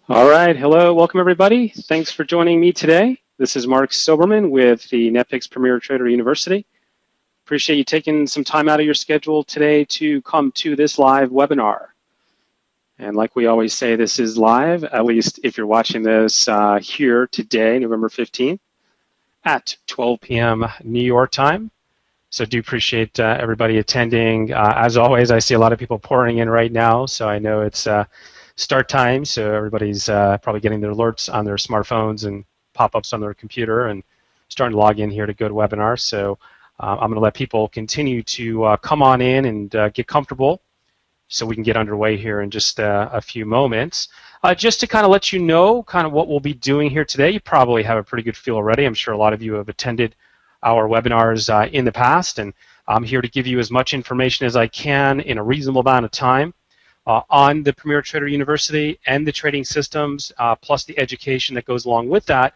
All right, hello, welcome everybody. Thanks for joining me today. This is Mark Silberman with the NetPicks Premier Trader University. Appreciate you taking some time out of your schedule today to come to this live webinar. And like we always say, this is live, at least if you're watching this here today, November 15th, at 12 p.m. New York time. So do appreciate everybody attending. As always, I see a lot of people pouring in right now, so I know it's start time, so everybody's probably getting their alerts on their smartphones and pop-ups on their computer and starting to log in here to GoToWebinar. So I'm going to let people continue to come on in and get comfortable so we can get underway here in just a few moments. Just to kind of let you know kind of what we'll be doing here today, you probably have a pretty good feel already. I'm sure a lot of you have attended our webinars in the past, and I'm here to give you as much information as I can in a reasonable amount of time on the Premier Trader University and the trading systems, plus the education that goes along with that,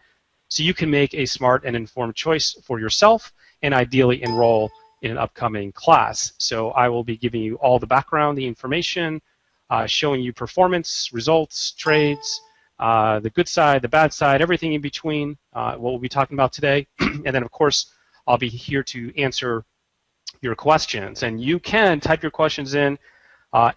so you can make a smart and informed choice for yourself and ideally enroll in an upcoming class. So I will be giving you all the background, the information, showing you performance, results, trades, the good side, the bad side, everything in between, what we'll be talking about today. And then, of course, I'll be here to answer your questions. And you can type your questions in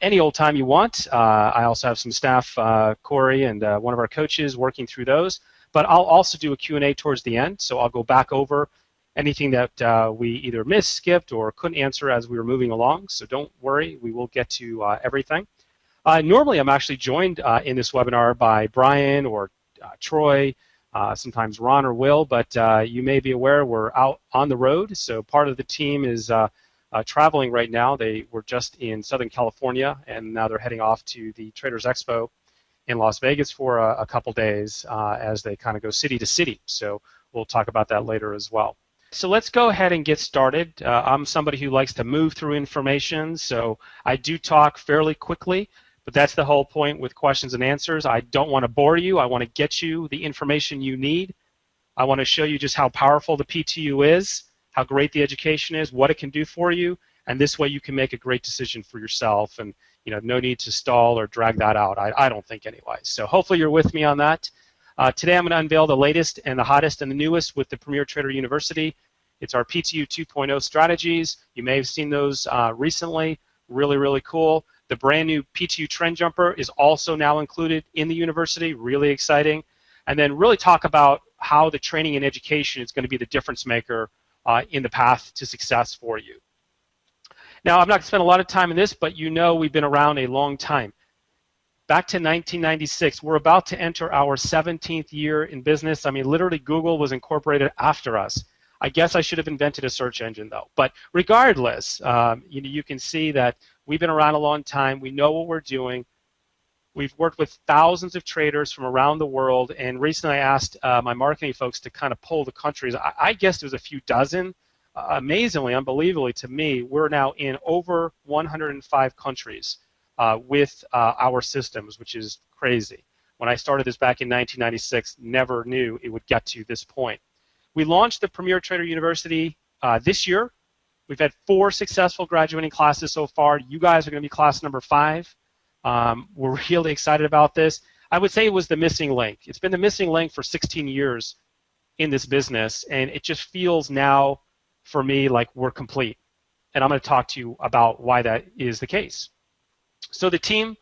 any old time you want. I also have some staff, Corey and one of our coaches, working through those. But I'll also do a Q&A towards the end, so I'll go back over anything that we either missed, skipped, or couldn't answer as we were moving along. So don't worry, we will get to everything. Normally, I'm actually joined in this webinar by Brian or Troy, sometimes Ron or Will, but you may be aware we're out on the road, so part of the team is traveling right now. They were just in Southern California, and now they're heading off to the Traders Expo in Las Vegas for a couple days as they kind of go city to city. So we'll talk about that later as well. So let's go ahead and get started. I'm somebody who likes to move through information, so I do talk fairly quickly, but that's the whole point with questions and answers. I don't want to bore you. I want to get you the information you need. I want to show you just how powerful the PTU is, how great the education is, what it can do for you, and this way you can make a great decision for yourself, and no need to stall or drag that out. I don't think anyway. So hopefully you're with me on that. Today I'm going to unveil the latest and the hottest and the newest with the Premier Trader University. It's our PTU 2.0 strategies. You may have seen those recently. Really, really cool. The brand new PTU Trend Jumper is also now included in the university. Really exciting. And then really talk about how the training and education is going to be the difference maker in the path to success for you. Now, I'm not going to spend a lot of time in this, but we've been around a long time. Back to 1996, we're about to enter our 17th year in business. I mean, literally, Google was incorporated after us. I guess I should have invented a search engine, though. But regardless, you can see that we've been around a long time. We know what we're doing. We've worked with thousands of traders from around the world, and recently I asked my marketing folks to kind of poll the countries. I guess there was a few dozen. Amazingly, unbelievably to me, we're now in over 105 countries with our systems, which is crazy. When I started this back in 1996, never knew it would get to this point. We launched the Premier Trader University this year. We've had 4 successful graduating classes so far. You guys are going to be class number 5. We're really excited about this. I would say it was the missing link. It's been the missing link for 16 years in this business, and it just feels now for me like we're complete. And I'm going to talk to you about why that is the case. So the team,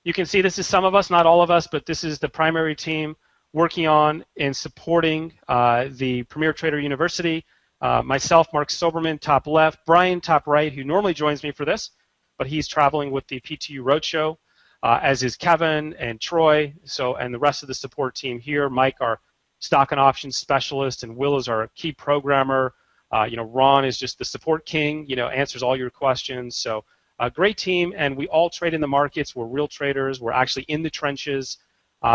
you can see this is some of us, not all of us, but this is the primary team working on and supporting the Premier Trader University. Myself, Mark Silberman, top left, Brian, top right, who normally joins me for this, but he's traveling with the PTU Roadshow, as is Kevin and Troy, and the rest of the support team here. Mike, our stock and options specialist, and Will is our key programmer. Ron is just the support king, answers all your questions. So a great team, and we all trade in the markets. We're real traders. We're actually in the trenches.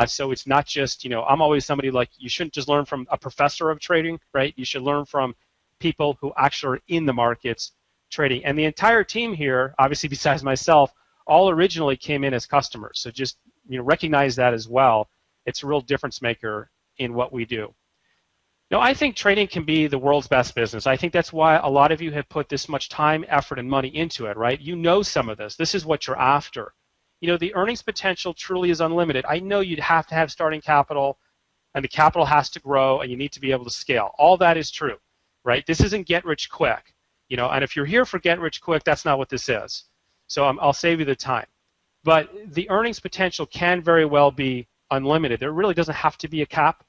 So it's not just, I'm always somebody like, you shouldn't just learn from a professor of trading, right? You should learn from people who actually are in the markets trading. And the entire team here, obviously besides myself, all originally came in as customers. So just recognize that as well. It's a real difference maker in what we do. Now, I think trading can be the world's best business. I think that's why a lot of you have put this much time, effort, and money into it, right? You know some of this. This is what you're after. the earnings potential truly is unlimited. I know you'd have to have starting capital, and the capital has to grow, and you need to be able to scale. All that is true, right? This isn't get rich quick, and if you're here for get rich quick, that's not what this is. So I'll save you the time. But the earnings potential can very well be unlimited. There really doesn't have to be a cap.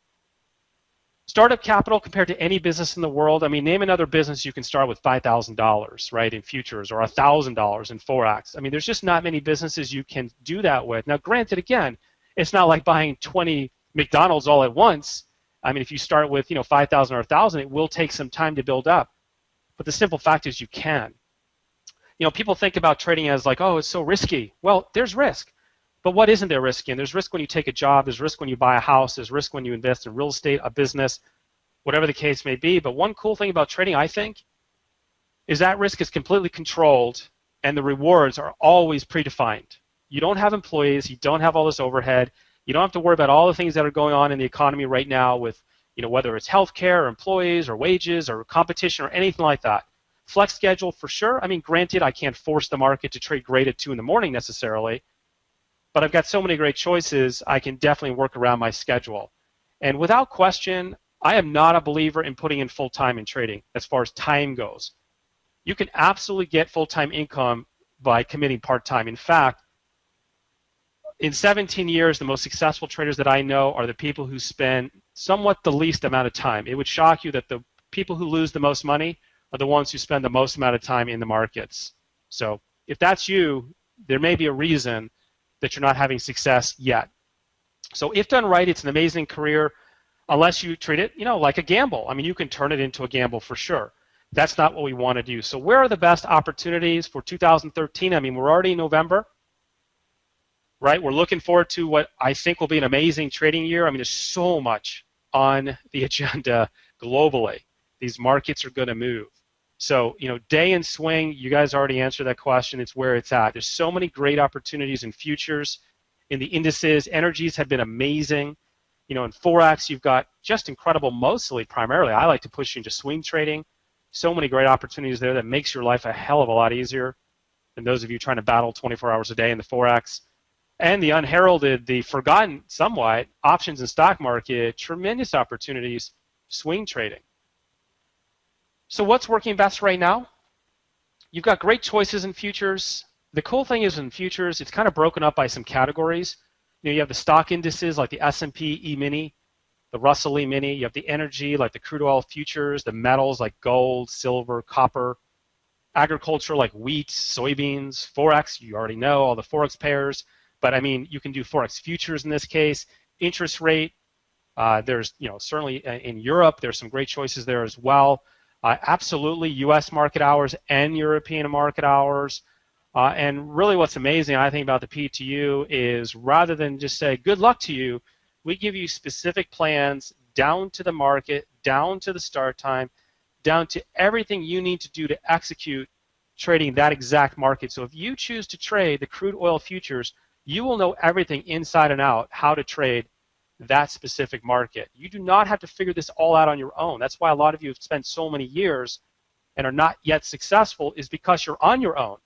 Startup capital compared to any business in the world, I mean, name another business you can start with $5,000, right, in futures, or $1,000 in Forex. I mean, there's just not many businesses you can do that with. Now, granted, again, it's not like buying 20 McDonald's all at once. I mean, if you start with, 5,000 or 1,000, it will take some time to build up. But the simple fact is you can. People think about trading as like, oh, it's so risky. Well, there's risk. But what isn't there risk in? There's risk when you take a job. There's risk when you buy a house. There's risk when you invest in real estate, a business, whatever the case may be. But one cool thing about trading, I think, is that risk is completely controlled and the rewards are always predefined. You don't have employees. You don't have all this overhead. You don't have to worry about all the things that are going on in the economy right now with, whether it's healthcare or employees or wages or competition or anything like that. Flex schedule for sure. I mean, granted, I can't force the market to trade great at 2 in the morning necessarily, but I've got so many great choices, I can definitely work around my schedule. And without question, I am not a believer in putting in full time in trading as far as time goes. You can absolutely get full-time income by committing part-time. In fact, in 17 years, the most successful traders that I know are the people who spend somewhat the least amount of time. It would shock you that the people who lose the most money are the ones who spend the most amount of time in the markets. So if that's you, there may be a reason that you're not having success yet. So if done right, it's an amazing career, unless you treat it, like a gamble. I mean, you can turn it into a gamble for sure. That's not what we want to do. So where are the best opportunities for 2013? I mean, we're already in November, right? We're looking forward to what I think will be an amazing trading year. I mean, there's so much on the agenda globally. These markets are going to move. So, day and swing, you guys already answered that question. It's where it's at. There's so many great opportunities in futures, in the indices. Energies have been amazing. In Forex, you've got just incredible, primarily, I like to push you into swing trading. So many great opportunities there that makes your life a hell of a lot easier than those of you trying to battle 24 hours a day in the Forex. And the unheralded, the forgotten somewhat, options and stock market, tremendous opportunities, swing trading. So what's working best right now? You've got great choices in futures. The cool thing is in futures, it's kind of broken up by some categories. You have the stock indices like the S&P E-mini, the Russell E-mini. You have the energy like the crude oil futures, the metals like gold, silver, copper, agriculture like wheat, soybeans, Forex, you already know all the Forex pairs. But I mean, you can do Forex futures in this case. Interest rate, there's, certainly in Europe, there's some great choices there as well. Absolutely, U.S. market hours and European market hours. And really what's amazing, I think, about the PTU is rather than just say, good luck to you, we give you specific plans down to the market, down to the start time, down to everything you need to do to execute trading that exact market. So if you choose to trade the crude oil futures, you will know everything inside and out how to trade that specific market. You do not have to figure this all out on your own. That's why a lot of you have spent so many years and are not yet successful, is because you're on your own.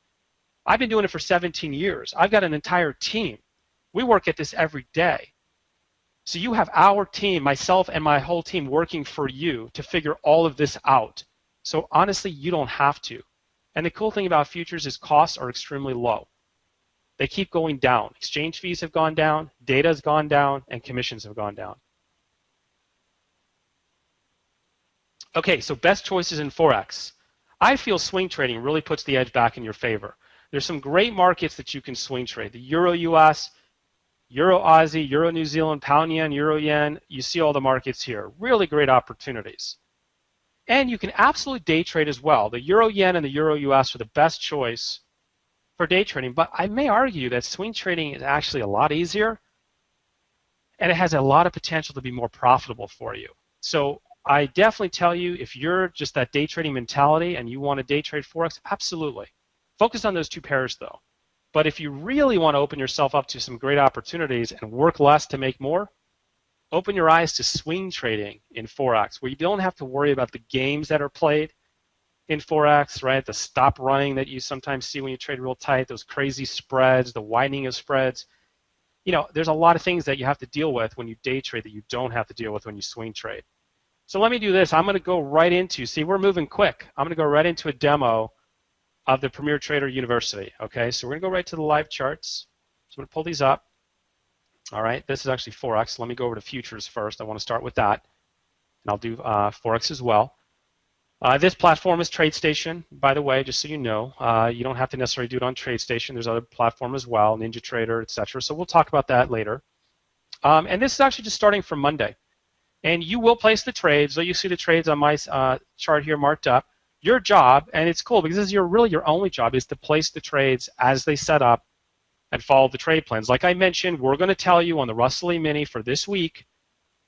I've been doing it for 17 years. I've got an entire team. We work at this every day. So you have our team, myself and my whole team, working for you to figure all of this out. So honestly, you don't have to. And the cool thing about futures is costs are extremely low. They keep going down. Exchange fees have gone down, data has gone down, and commissions have gone down. Okay, so best choices in Forex. I feel swing trading really puts the edge back in your favor. There's some great markets that you can swing trade. The Euro US, Euro Aussie, Euro New Zealand, Pound Yen, Euro Yen. You see all the markets here. Really great opportunities. And you can absolutely day trade as well. The Euro Yen and the Euro US are the best choice for day trading, but I may argue that swing trading is actually a lot easier and it has a lot of potential to be more profitable for you. So I definitely tell you, if you're just that day trading mentality and you want to day trade Forex, absolutely. Focus on those two pairs though. But if you really want to open yourself up to some great opportunities and work less to make more, open your eyes to swing trading in Forex, where you don't have to worry about the games that are played. in Forex, right? The stop running that you sometimes see when you trade real tight, those crazy spreads, the widening of spreads. You know, there's a lot of things that you have to deal with when you day trade that you don't have to deal with when you swing trade. So let me do this. I'm going to go right into, see, we're moving quick. I'm going to go right into a demo of the Premier Trader University. Okay, so we're going to go right to the live charts. So I'm going to pull these up. All right, this is actually Forex. Let me go over to futures first. I want to start with that. And I'll do Forex as well. This platform is TradeStation, by the way, just so you know. You don't have to necessarily do it on TradeStation. There's other platforms as well, NinjaTrader, etc. So we'll talk about that later. And this is actually just starting from Monday. And you will place the trades. So you see the trades on my chart here marked up. Your job, and it's cool because this is really your only job, is to place the trades as they set up and follow the trade plans. Like I mentioned, we're going to tell you on the Russell E-mini for this week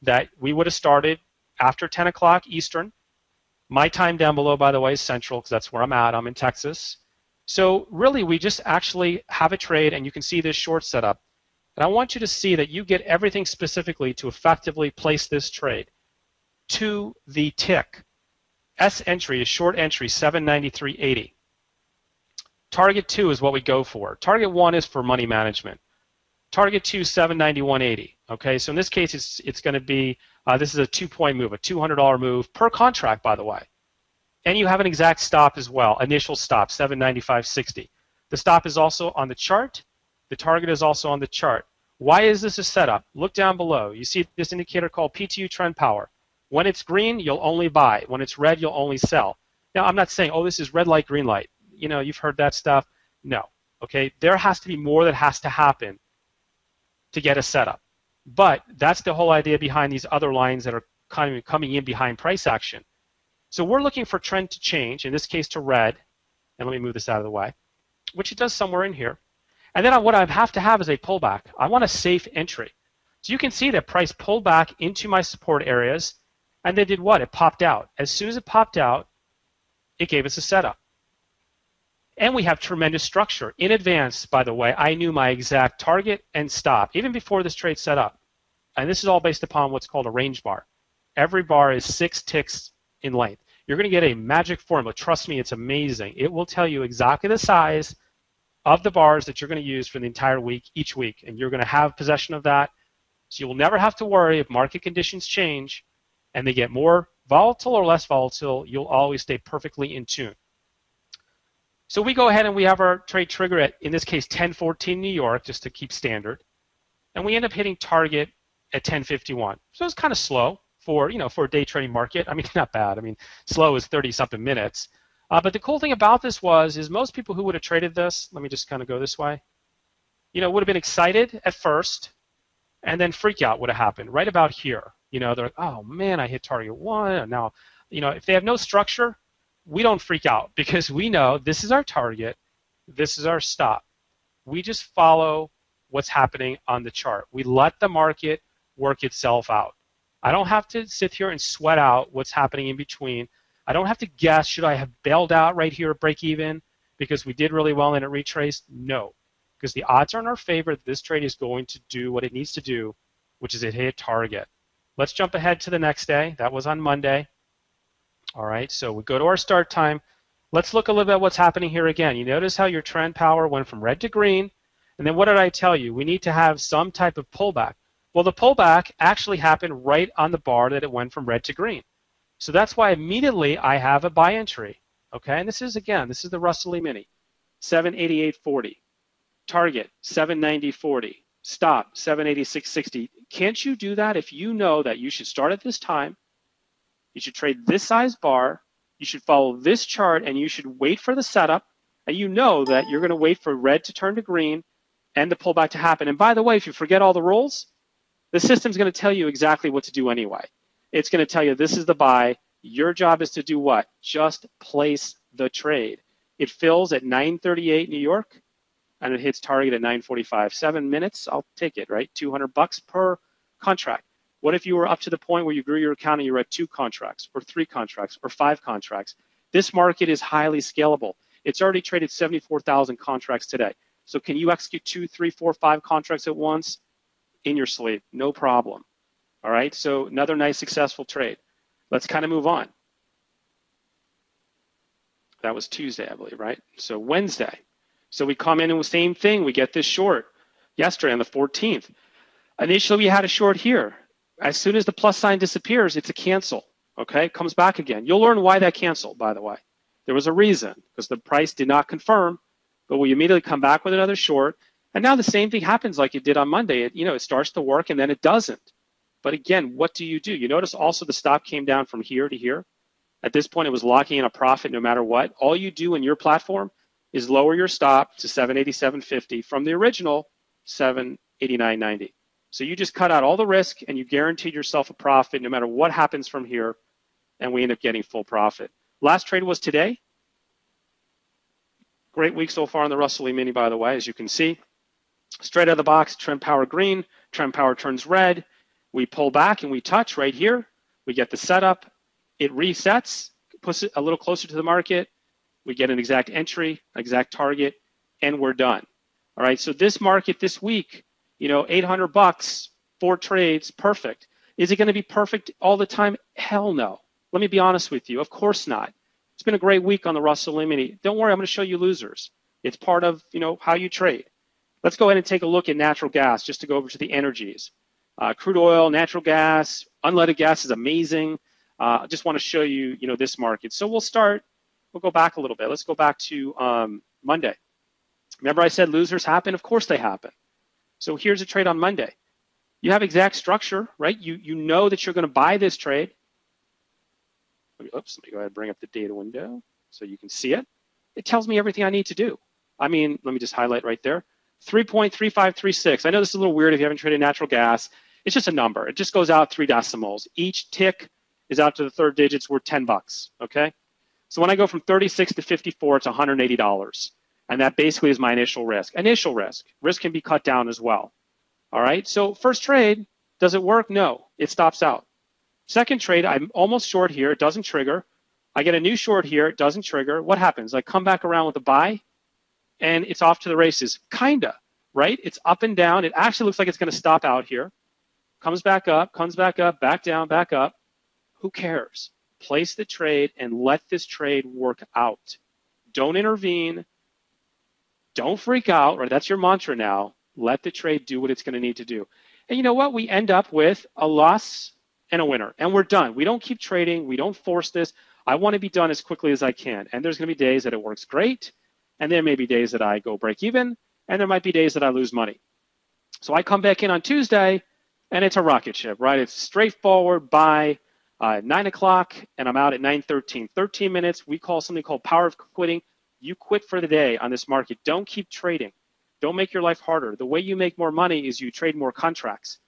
that we would have started after 10 o'clock Eastern. My time down below, by the way, is Central because that's where I'm at. I'm in Texas. So really, we just actually have a trade, and you can see this short setup. And I want you to see that you get everything specifically to effectively place this trade to the tick. S entry is short entry, 793.80. Target 2 is what we go for. Target 1 is for money management. Target 2, 791.80. Okay, so in this case, it's going to be, this is a 2-point move, a $200 move per contract, by the way. And you have an exact stop as well, initial stop, 795.60. The stop is also on the chart. The target is also on the chart. Why is this a setup? Look down below. You see this indicator called PTU Trend Power. When it's green, you'll only buy. When it's red, you'll only sell. Now, I'm not saying, oh, this is red light, green light. You know, you've heard that stuff. No. Okay, there has to be more that has to happen to get a setup. But that's the whole idea behind these other lines that are kind of coming in behind price action. So we're looking for trend to change, in this case to red. And let me move this out of the way, which it does somewhere in here. And then what I have to have is a pullback. I want a safe entry. So you can see that price pulled back into my support areas, and then did what? It popped out. As soon as it popped out, it gave us a setup. And we have tremendous structure. In advance, by the way, I knew my exact target and stop, even before this trade set up. And this is all based upon what's called a range bar. Every bar is 6 ticks in length. You're going to get a magic formula. Trust me, it's amazing. It will tell you exactly the size of the bars that you're going to use for the entire week, each week. And you're going to have possession of that. So you will never have to worry if market conditions change and they get more volatile or less volatile. You'll always stay perfectly in tune. So we go ahead and we have our trade trigger at, in this case, 10:14 New York, just to keep standard. And we end up hitting target at 10:51. So it's kind of slow for, you know, for a day trading market. I mean, not bad. I mean, slow is 30-something minutes. But the cool thing about this is most people who would have traded this, let me just kind of go this way, you know, would have been excited at first, and then freak out would have happened right about here. You know, they're like, oh man, I hit target 1, and now, you know, if they have no structure, we don't freak out because we know this is our target, this is our stop. We just follow what's happening on the chart. We let the market work itself out. I don't have to sit here and sweat out what's happening in between. I don't have to guess, should I have bailed out right here at break even because we did really well and it retraced? No, because the odds are in our favor that this trade is going to do what it needs to do, which is it hit target. Let's jump ahead to the next day. That was on Monday. All right, so we go to our start time. Let's look a little bit at what's happening here again. You notice how your trend power went from red to green, and then what did I tell you? We need to have some type of pullback. Well, the pullback actually happened right on the bar that it went from red to green. So that's why immediately I have a buy entry. Okay, and this is, again, this is the Russell E-mini, 788.40. Target, 790.40. Stop, 786.60. Can't you do that if you know that you should start at this time? You should trade this size bar, you should follow this chart, and you should wait for the setup, and you know that you're going to wait for red to turn to green and the pullback to happen. And by the way, if you forget all the rules, the system's going to tell you exactly what to do anyway. It's going to tell you this is the buy. Your job is to do what? Just place the trade. It fills at 9:38 New York, and it hits target at 9:45. 7 minutes, I'll take it, right? $200 per contract. What if you were up to the point where you grew your account and you were at 2 contracts or 3 contracts or 5 contracts? This market is highly scalable. It's already traded 74,000 contracts today. So can you execute 2, 3, 4, 5 contracts at once in your sleep? No problem. All right, so another nice successful trade. Let's kind of move on. That was Tuesday, I believe, right? So Wednesday. So we come in and the same thing. We get this short yesterday on the 14th. Initially, we had a short here. As soon as the plus sign disappears, it's a cancel. Okay, it comes back again. You'll learn why that canceled, by the way. There was a reason, because the price did not confirm, but we immediately come back with another short. And now the same thing happens like it did on Monday. It starts to work and then it doesn't. But again, what do? You notice also the stop came down from here to here. At this point, it was locking in a profit no matter what. All you do in your platform is lower your stop to 787.50 from the original 789.90. So you just cut out all the risk and you guaranteed yourself a profit no matter what happens from here, and we end up getting full profit. Last trade was today. Great week so far on the Russell E-mini, by the way, as you can see. Straight out of the box, trend power green, trend power turns red. We pull back and we touch right here. We get the setup. It resets, puts it a little closer to the market. We get an exact entry, exact target, and we're done. All right, so this market this week, $800, 4 trades, perfect. Is it going to be perfect all the time? Hell no. Let me be honest with you. Of course not. It's been a great week on the Russell E-mini. Don't worry, I'm going to show you losers. It's part of how you trade. Let's go ahead and take a look at natural gas just to go over to the energies. Crude oil, natural gas, unleaded gas is amazing. I just want to show you, this market. So we'll go back a little bit. Let's go back to Monday. Remember I said losers happen? Of course they happen. So here's a trade on Monday. You have exact structure, right? You know that you're going to buy this trade. Let me go ahead and bring up the data window so you can see it. It tells me everything I need to do. Let me just highlight right there. 3.3536. I know this is a little weird if you haven't traded natural gas. It's just a number. It just goes out 3 decimals. Each tick is out to the third digits worth $10, okay? So when I go from 36 to 54, it's $180. And that basically is my initial risk. Initial risk. Risk can be cut down as well. All right, so first trade, does it work? No, it stops out. Second trade, I'm almost short here. It doesn't trigger. I get a new short here. It doesn't trigger. What happens? I come back around with a buy, and it's off to the races. Kinda, right? It's up and down. It actually looks like it's going to stop out here. Comes back up, back down, back up. Who cares? Place the trade and let this trade work out. Don't intervene. Don't freak out, right? That's your mantra now. Let the trade do what it's going to need to do. And you know what? We end up with a loss and a winner, and we're done. We don't keep trading. We don't force this. I want to be done as quickly as I can. And there's going to be days that it works great, and there may be days that I go break even, and there might be days that I lose money. So I come back in on Tuesday, and it's a rocket ship, right? It's straightforward buy at 9 o'clock, and I'm out at 9:13. 13 minutes. We call something called power of quitting. You quit for the day on this market. Don't keep trading. Don't make your life harder. The way you make more money is you trade more contracts.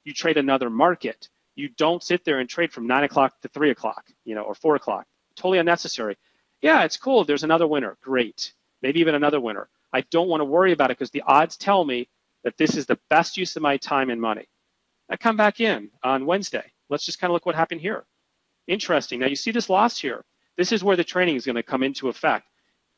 You trade another market. You don't sit there and trade from 9 o'clock to 3 o'clock, or 4 o'clock. Totally unnecessary. Yeah, it's cool. There's another winner. Great. Maybe even another winner. I don't want to worry about it because the odds tell me that this is the best use of my time and money. I come back in on Wednesday. Let's just kind of look what happened here. Interesting. Now you see this loss here. This is where the training is going to come into effect.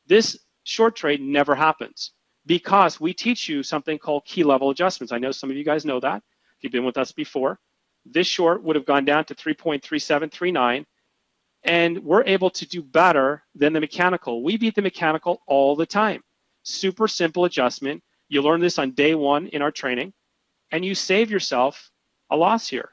This short trade never happens because we teach you something called key level adjustments. I know some of you guys know that if you've been with us before. This short would have gone down to 3.3739, and we're able to do better than the mechanical. We beat the mechanical all the time. Super simple adjustment. You learn this on day 1 in our training, and you save yourself a loss here.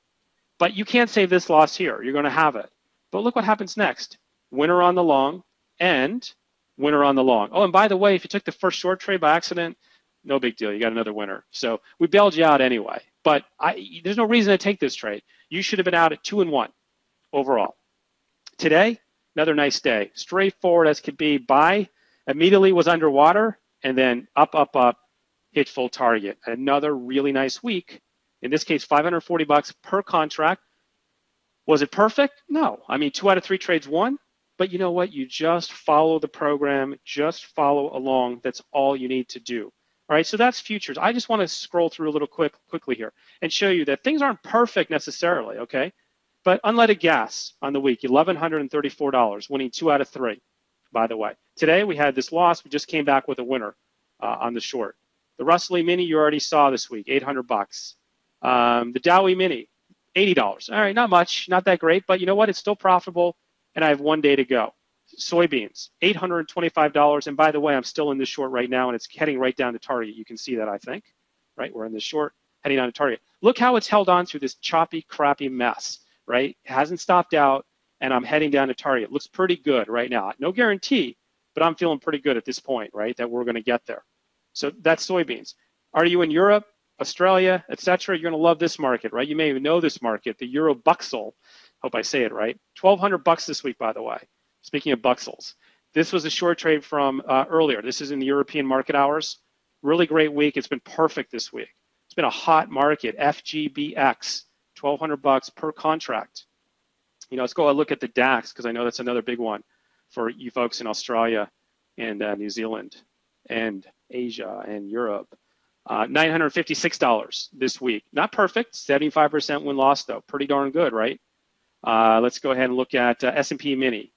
But you can't save this loss here. You're going to have it. But look what happens next. Winner on the long and winner on the long. Oh, and by the way, if you took the first short trade by accident, no big deal. You got another winner. So we bailed you out anyway. But there's no reason to take this trade. You should have been out at 2-1 overall. Today, another nice day. Straightforward as could be. Buy, immediately was underwater, and then up, hit full target. Another really nice week. In this case, $540 per contract. Was it perfect? No. 2 out of 3 trades won. But you know what? You just follow the program. Just follow along. That's all you need to do. All right, so that's futures. I just want to scroll through a little quickly here and show you that things aren't perfect necessarily, okay? But unleaded gas on the week, $1,134, winning 2 out of 3, by the way. Today we had this loss. We just came back with a winner on the short. The Russell E-mini you already saw this week, $800. The Dow E-mini, $80. All right, not much, not that great, but you know what? It's still profitable, and I have 1 day to go. Soybeans, $825. And by the way, I'm still in this short right now, and it's heading right down to target. You can see that, I think, right? We're in this short, heading down to target. Look how it's held on through this choppy, crappy mess, right? It hasn't stopped out, and I'm heading down to target. It looks pretty good right now. No guarantee, but I'm feeling pretty good at this point, right, that we're going to get there. So that's soybeans. Are you in Europe, Australia, etc.? You're going to love this market, right? You may even know this market, the Euro Buxel. Hope I say it right. $1,200 this week, by the way. Speaking of Buxels, this was a short trade from earlier. This is in the European market hours. Really great week. It's been perfect this week. It's been a hot market. FGBX, $1,200 per contract. You know, let's go look at the DAX because I know that's another big one for you folks in Australia and New Zealand and Asia and Europe. $956 this week. Not perfect. 75% win-loss though. Pretty darn good, right? Let's go ahead and look at S&P Mini.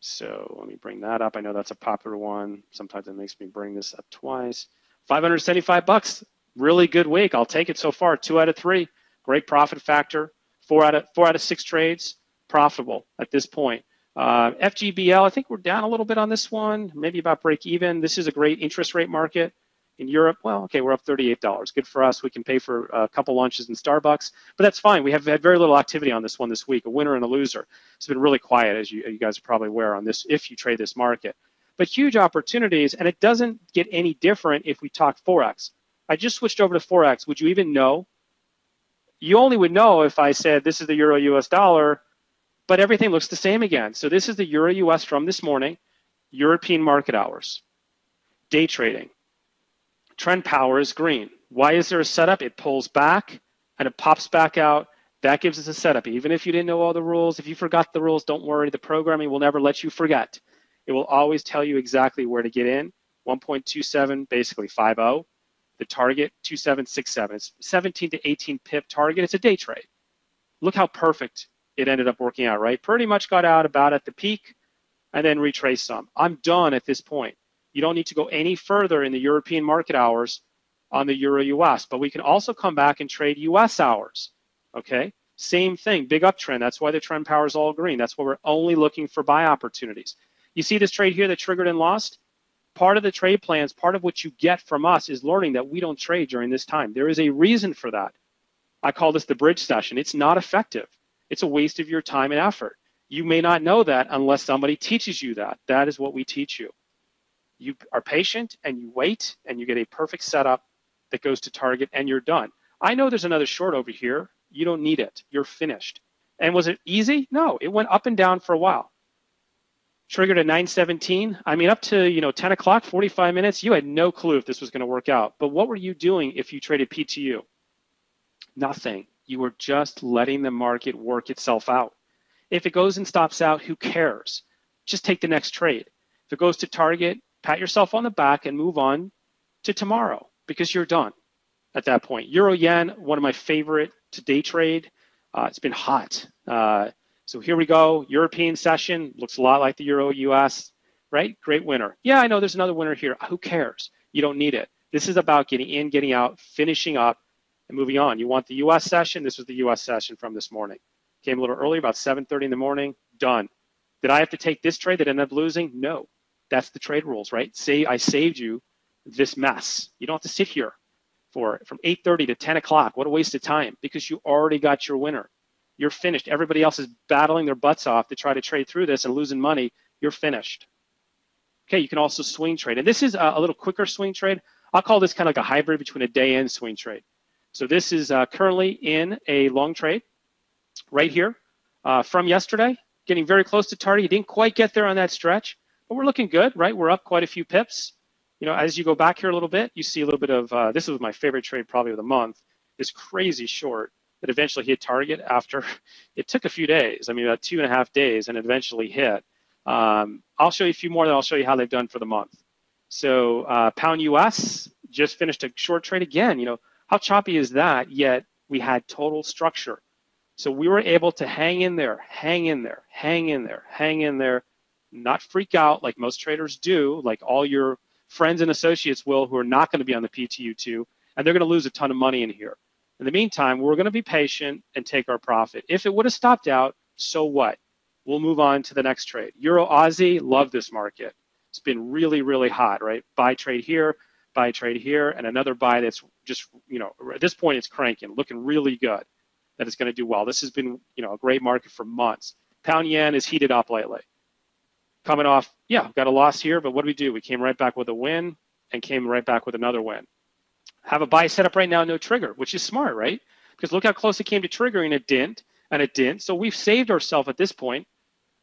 So let me bring that up. I know that's a popular one. Sometimes it makes me bring this up twice. $575. Really good week. I'll take it so far. 2 out of 3. Great profit factor. 4 out of 6 trades. Profitable at this point. FGBL, I think we're down a little bit on this one. Maybe about break even. This is a great interest rate market. In Europe, well, okay, we're up $38. Good for us. We can pay for a couple lunches in Starbucks, but that's fine. We have had very little activity on this one this week, a winner and a loser. It's been really quiet, as you guys are probably aware on this, if you trade this market. But huge opportunities, and it doesn't get any different if we talk Forex. I just switched over to Forex. Would you even know? You only would know if I said this is the Euro US dollar, but everything looks the same again. So this is the Euro US from this morning, European market hours, day trading. Trend power is green. Why is there a setup? It pulls back and it pops back out. That gives us a setup. Even if you didn't know all the rules, if you forgot the rules, don't worry. The programming will never let you forget. It will always tell you exactly where to get in. 1.27, basically 5.0. The target, 2767. It's 17 to 18 pip target. It's a day trade. Look how perfect it ended up working out, right? Pretty much got out about at the peak and then retraced some. I'm done at this point. You don't need to go any further in the European market hours on the Euro US, but we can also come back and trade US hours, okay? Same thing, big uptrend. That's why the trend power is all green. That's why we're only looking for buy opportunities. You see this trade here that triggered and lost? Part of the trade plans, part of what you get from us is learning that we don't trade during this time. There is a reason for that. I call this the bridge session. It's not effective. It's a waste of your time and effort. You may not know that unless somebody teaches you that. That is what we teach you. You are patient and you wait and you get a perfect setup that goes to target and you're done. I know there's another short over here. You don't need it. You're finished. And was it easy? No, it went up and down for a while. Triggered at 9:17. I mean, up to 10 o'clock, 45 minutes. You had no clue if this was going to work out. But what were you doing if you traded PTU? Nothing. You were just letting the market work itself out. If it goes and stops out, who cares? Just take the next trade. If it goes to target, pat yourself on the back and move on to tomorrow because you're done at that point. Euro yen, one of my favorite to day trade. It's been hot. So here we go. European session looks a lot like the Euro US, right? Great winner. Yeah, I know there's another winner here. Who cares? You don't need it. This is about getting in, getting out, finishing up, and moving on. You want the US session? This was the US session from this morning. Came a little early, about 7:30 in the morning. Done. Did I have to take this trade that ended up losing? No. That's the trade rules, right? Say I saved you this mess. You don't have to sit here from 8:30 to 10 o'clock. What a waste of time because you already got your winner. You're finished. Everybody else is battling their butts off to try to trade through this and losing money. You're finished. Okay, you can also swing trade. And this is a little quicker swing trade. I'll call this kind of like a hybrid between a day and swing trade. So this is currently in a long trade right here from yesterday, getting very close to target. You didn't quite get there on that stretch. But we're looking good, right? We're up quite a few pips. As you go back here a little bit, you see a little bit of, this was my favorite trade probably of the month, this crazy short that eventually hit target after, it took a few days. I mean, about 2.5 days and it eventually hit. I'll show you a few more, then I'll show you how they've done for the month. So pound US just finished a short trade again. How choppy is that? Yet we had total structure. So we were able to hang in there, hang in there, hang in there, hang in there, not freak out like most traders do, like all your friends and associates will who are not going to be on the PTU2, and they're going to lose a ton of money in here. In the meantime, we're going to be patient and take our profit. If it would have stopped out, so what? we'll move on to the next trade. Euro Aussie, love this market. It's been really, really hot, right? Buy trade here, and another buy that's just, at this point it's cranking, looking really good that it's going to do well. This has been, a great market for months. Pound yen is heated up lately. Coming off, got a loss here, but what do? We came right back with a win and came right back with another win. Have a buy set up right now, no trigger, which is smart, right? Because look how close it came to triggering, it didn't. So we've saved ourselves at this point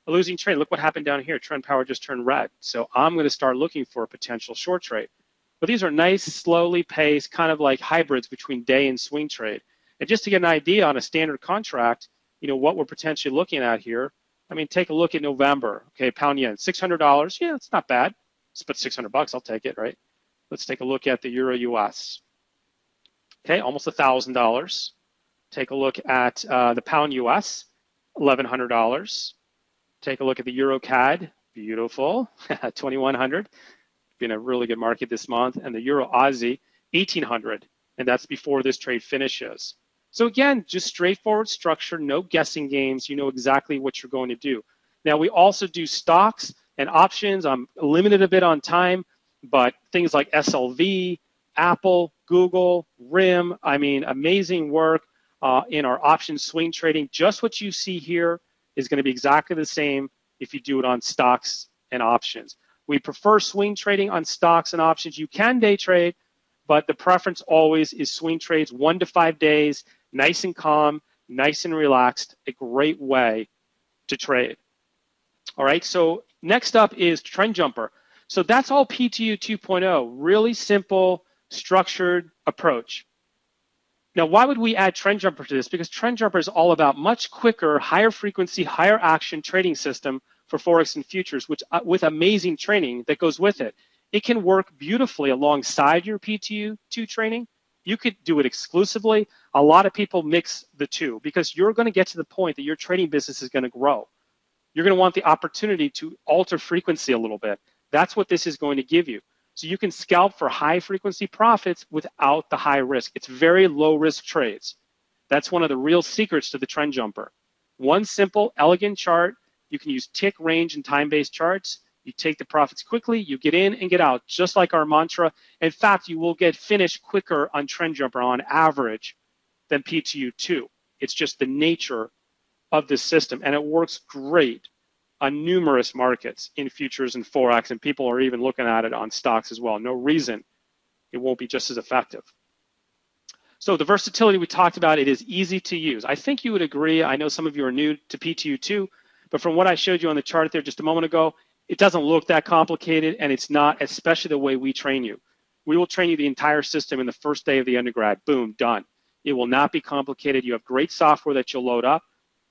a losing trade. Look what happened down here. Trend power just turned red. So I'm going to start looking for a potential short trade. But these are nice, slowly paced, kind of like hybrids between day and swing trade. And just to get an idea on a standard contract, what we're potentially looking at here, take a look at November. Okay, pound yen, $600. Yeah, it's not bad. But $600, I'll take it, right? Let's take a look at the Euro US. Okay, almost $1,000. Take a look at the pound US, $1,100. Take a look at the Euro CAD, beautiful, $2,100. Been a really good market this month. And the Euro Aussie, $1,800. And that's before this trade finishes. So again, just straightforward structure, no guessing games. You know exactly what you're going to do. Now, we also do stocks and options. I'm limited a bit on time, but things like SLV, Apple, Google, RIM, amazing work in our option swing trading. Just what you see here is going to be exactly the same if you do it on stocks and options. We prefer swing trading on stocks and options. You can day trade, but the preference always is swing trades, 1 to 5 days, nice and calm, nice and relaxed, a great way to trade. All right, so next up is Trend Jumper. So that's all PTU 2.0, really simple, structured approach. Now, why would we add Trend Jumper to this? Because Trend Jumper is all about much quicker, higher frequency, higher action trading system for Forex and futures, which with amazing training that goes with it. It can work beautifully alongside your PTU2 training. You could do it exclusively. A lot of people mix the two because you're going to get to the point that your trading business is going to grow. You're going to want the opportunity to alter frequency a little bit. That's what this is going to give you. So you can scalp for high frequency profits without the high risk. It's very low risk trades. That's one of the real secrets to the Trend Jumper. One simple, elegant chart. You can use tick, range, and time-based charts. You take the profits quickly, you get in and get out, just like our mantra. In fact, you will get finished quicker on Trend Jumper on average than PTU2. It's just the nature of this system, and it works great on numerous markets in futures and Forex, and people are even looking at it on stocks as well. No reason it won't be just as effective. So the versatility we talked about, it is easy to use. I think you would agree. I know some of you are new to PTU2, but from what I showed you on the chart there just a moment ago, it doesn't look that complicated, and it's not, especially the way we train you. We will train you the entire system in the first day of the undergrad. Boom, done. It will not be complicated. You have great software that you'll load up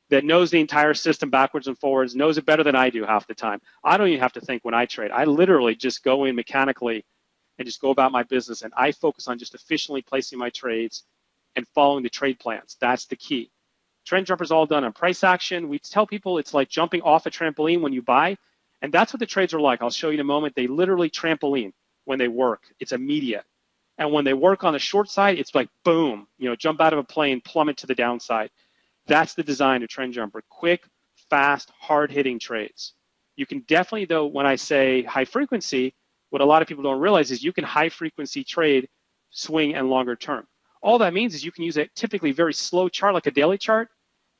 that knows the entire system backwards and forwards, knows it better than I do half the time. I don't even have to think when I trade. I literally just go in mechanically and just go about my business, and I focus on just efficiently placing my trades and following the trade plans. That's the key. Trend Jumper is all done on price action. We tell people it's like jumping off a trampoline when you buy, and that's what the trades are like. I'll show you in a moment. They literally trampoline when they work. It's immediate. And when they work on the short side, it's like boom, jump out of a plane, plummet to the downside. That's the design of Trend Jumper. Quick, fast, hard-hitting trades. You can definitely, though, when I say high frequency, what a lot of people don't realize is you can high frequency trade swing and longer term. All that means is you can use a typically very slow chart like a daily chart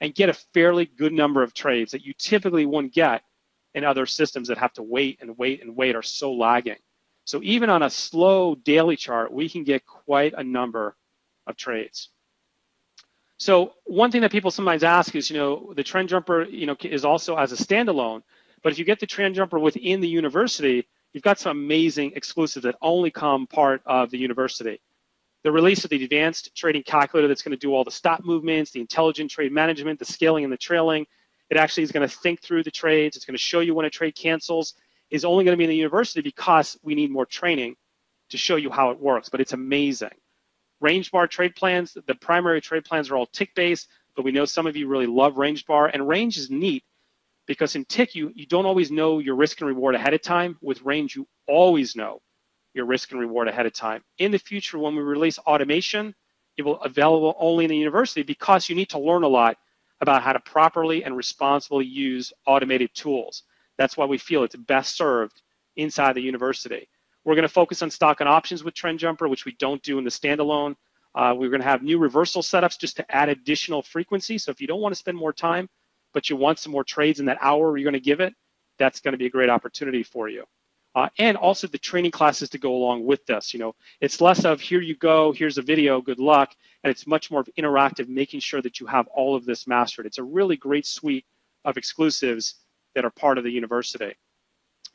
and get a fairly good number of trades that you typically wouldn't get in other systems that have to wait and wait and wait, are so lagging. So even on a slow daily chart, we can get quite a number of trades. So one thing that people sometimes ask is, the Trend Jumper, is also as a standalone, but if you get the Trend Jumper within the university, you've got some amazing exclusives that only come part of the university. The release of the advanced trading calculator that's going to do all the stop movements, the intelligent trade management, the scaling and the trailing. It actually is going to think through the trades. It's going to show you when a trade cancels. Is only going to be in the university because we need more training to show you how it works, but it's amazing. Range bar trade plans, the primary trade plans are all tick-based, but we know some of you really love range bar, and range is neat because in tick, you don't always know your risk and reward ahead of time. With range, you always know your risk and reward ahead of time. In the future, when we release automation, it will be available only in the university because you need to learn a lot about how to properly and responsibly use automated tools. That's why we feel it's best served inside the university. We're going to focus on stock and options with Trend Jumper, which we don't do in the standalone. We're going to have new reversal setups just to add additional frequency. So if you don't want to spend more time, but you want some more trades in that hour you're going to give it, that's going to be a great opportunity for you. And also the training classes to go along with this. You know, it's less of here you go, here's a video, good luck, and it's much more of interactive, making sure that you have all of this mastered. It's a really great suite of exclusives that are part of the university.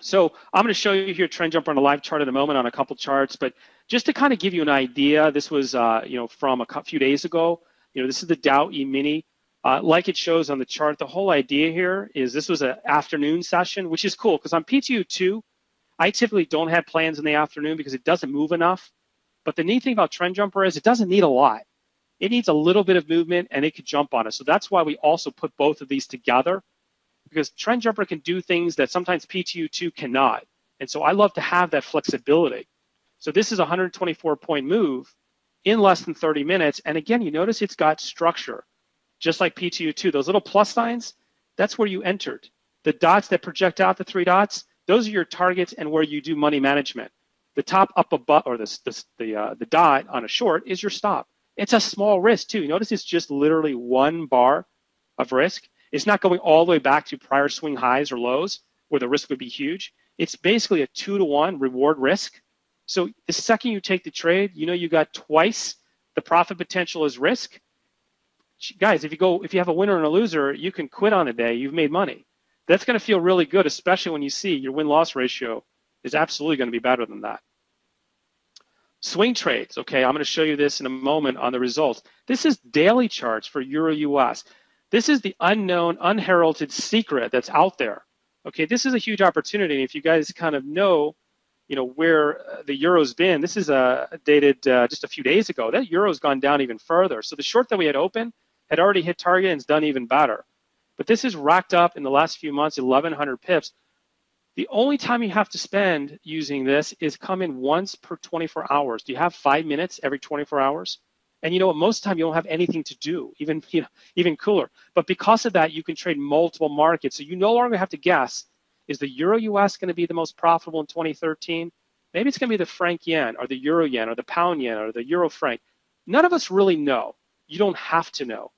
So I'm going to show you here Trend Jumper on a live chart in a moment on a couple charts, but just to kind of give you an idea, this was from a few days ago. You know, this is the Dow E-mini. Like it shows on the chart, the whole idea here is this was an afternoon session, which is cool because on PTU2, I typically don't have plans in the afternoon because it doesn't move enough. But the neat thing about Trend Jumper is it doesn't need a lot. It needs a little bit of movement and it could jump on it. So that's why we also put both of these together, because Trend Jumper can do things that sometimes PTU2 cannot. And so I love to have that flexibility. So this is a 124-point move in less than 30 minutes. And again, you notice it's got structure, just like PTU2. Those little plus signs, that's where you entered. The dots that project out, the 3 dots, those are your targets and where you do money management. The top up above, or the dot on a short is your stop. It's a small risk too. Notice it's just literally 1 bar of risk. It's not going all the way back to prior swing highs or lows where the risk would be huge. It's basically a 2-to-1 reward risk. So the second you take the trade, you know you got twice the profit potential as risk. Guys, if you have a winner and a loser, you can quit on a day. You've made money. That's going to feel really good, especially when you see your win-loss ratio is absolutely going to be better than that. Swing trades, okay, I'm going to show you this in a moment on the results. This is daily charts for Euro-US. This is the unknown, unheralded secret that's out there. Okay, this is a huge opportunity. If you guys kind of know, where the euro's been, this is dated just a few days ago. That euro's gone down even further. So the short that we had open had already hit target and it's done even better. But this is racked up in the last few months, 1,100 pips. The only time you have to spend using this is come in once per 24 hours. Do you have 5 minutes every 24 hours? And you know what? Most of the time you don't have anything to do, even cooler. But because of that, you can trade multiple markets. So you no longer have to guess, is the Euro-US going to be the most profitable in 2013? Maybe it's going to be the franc yen or the euro yen or the pound yen or the euro franc. None of us really know. You don't have to know.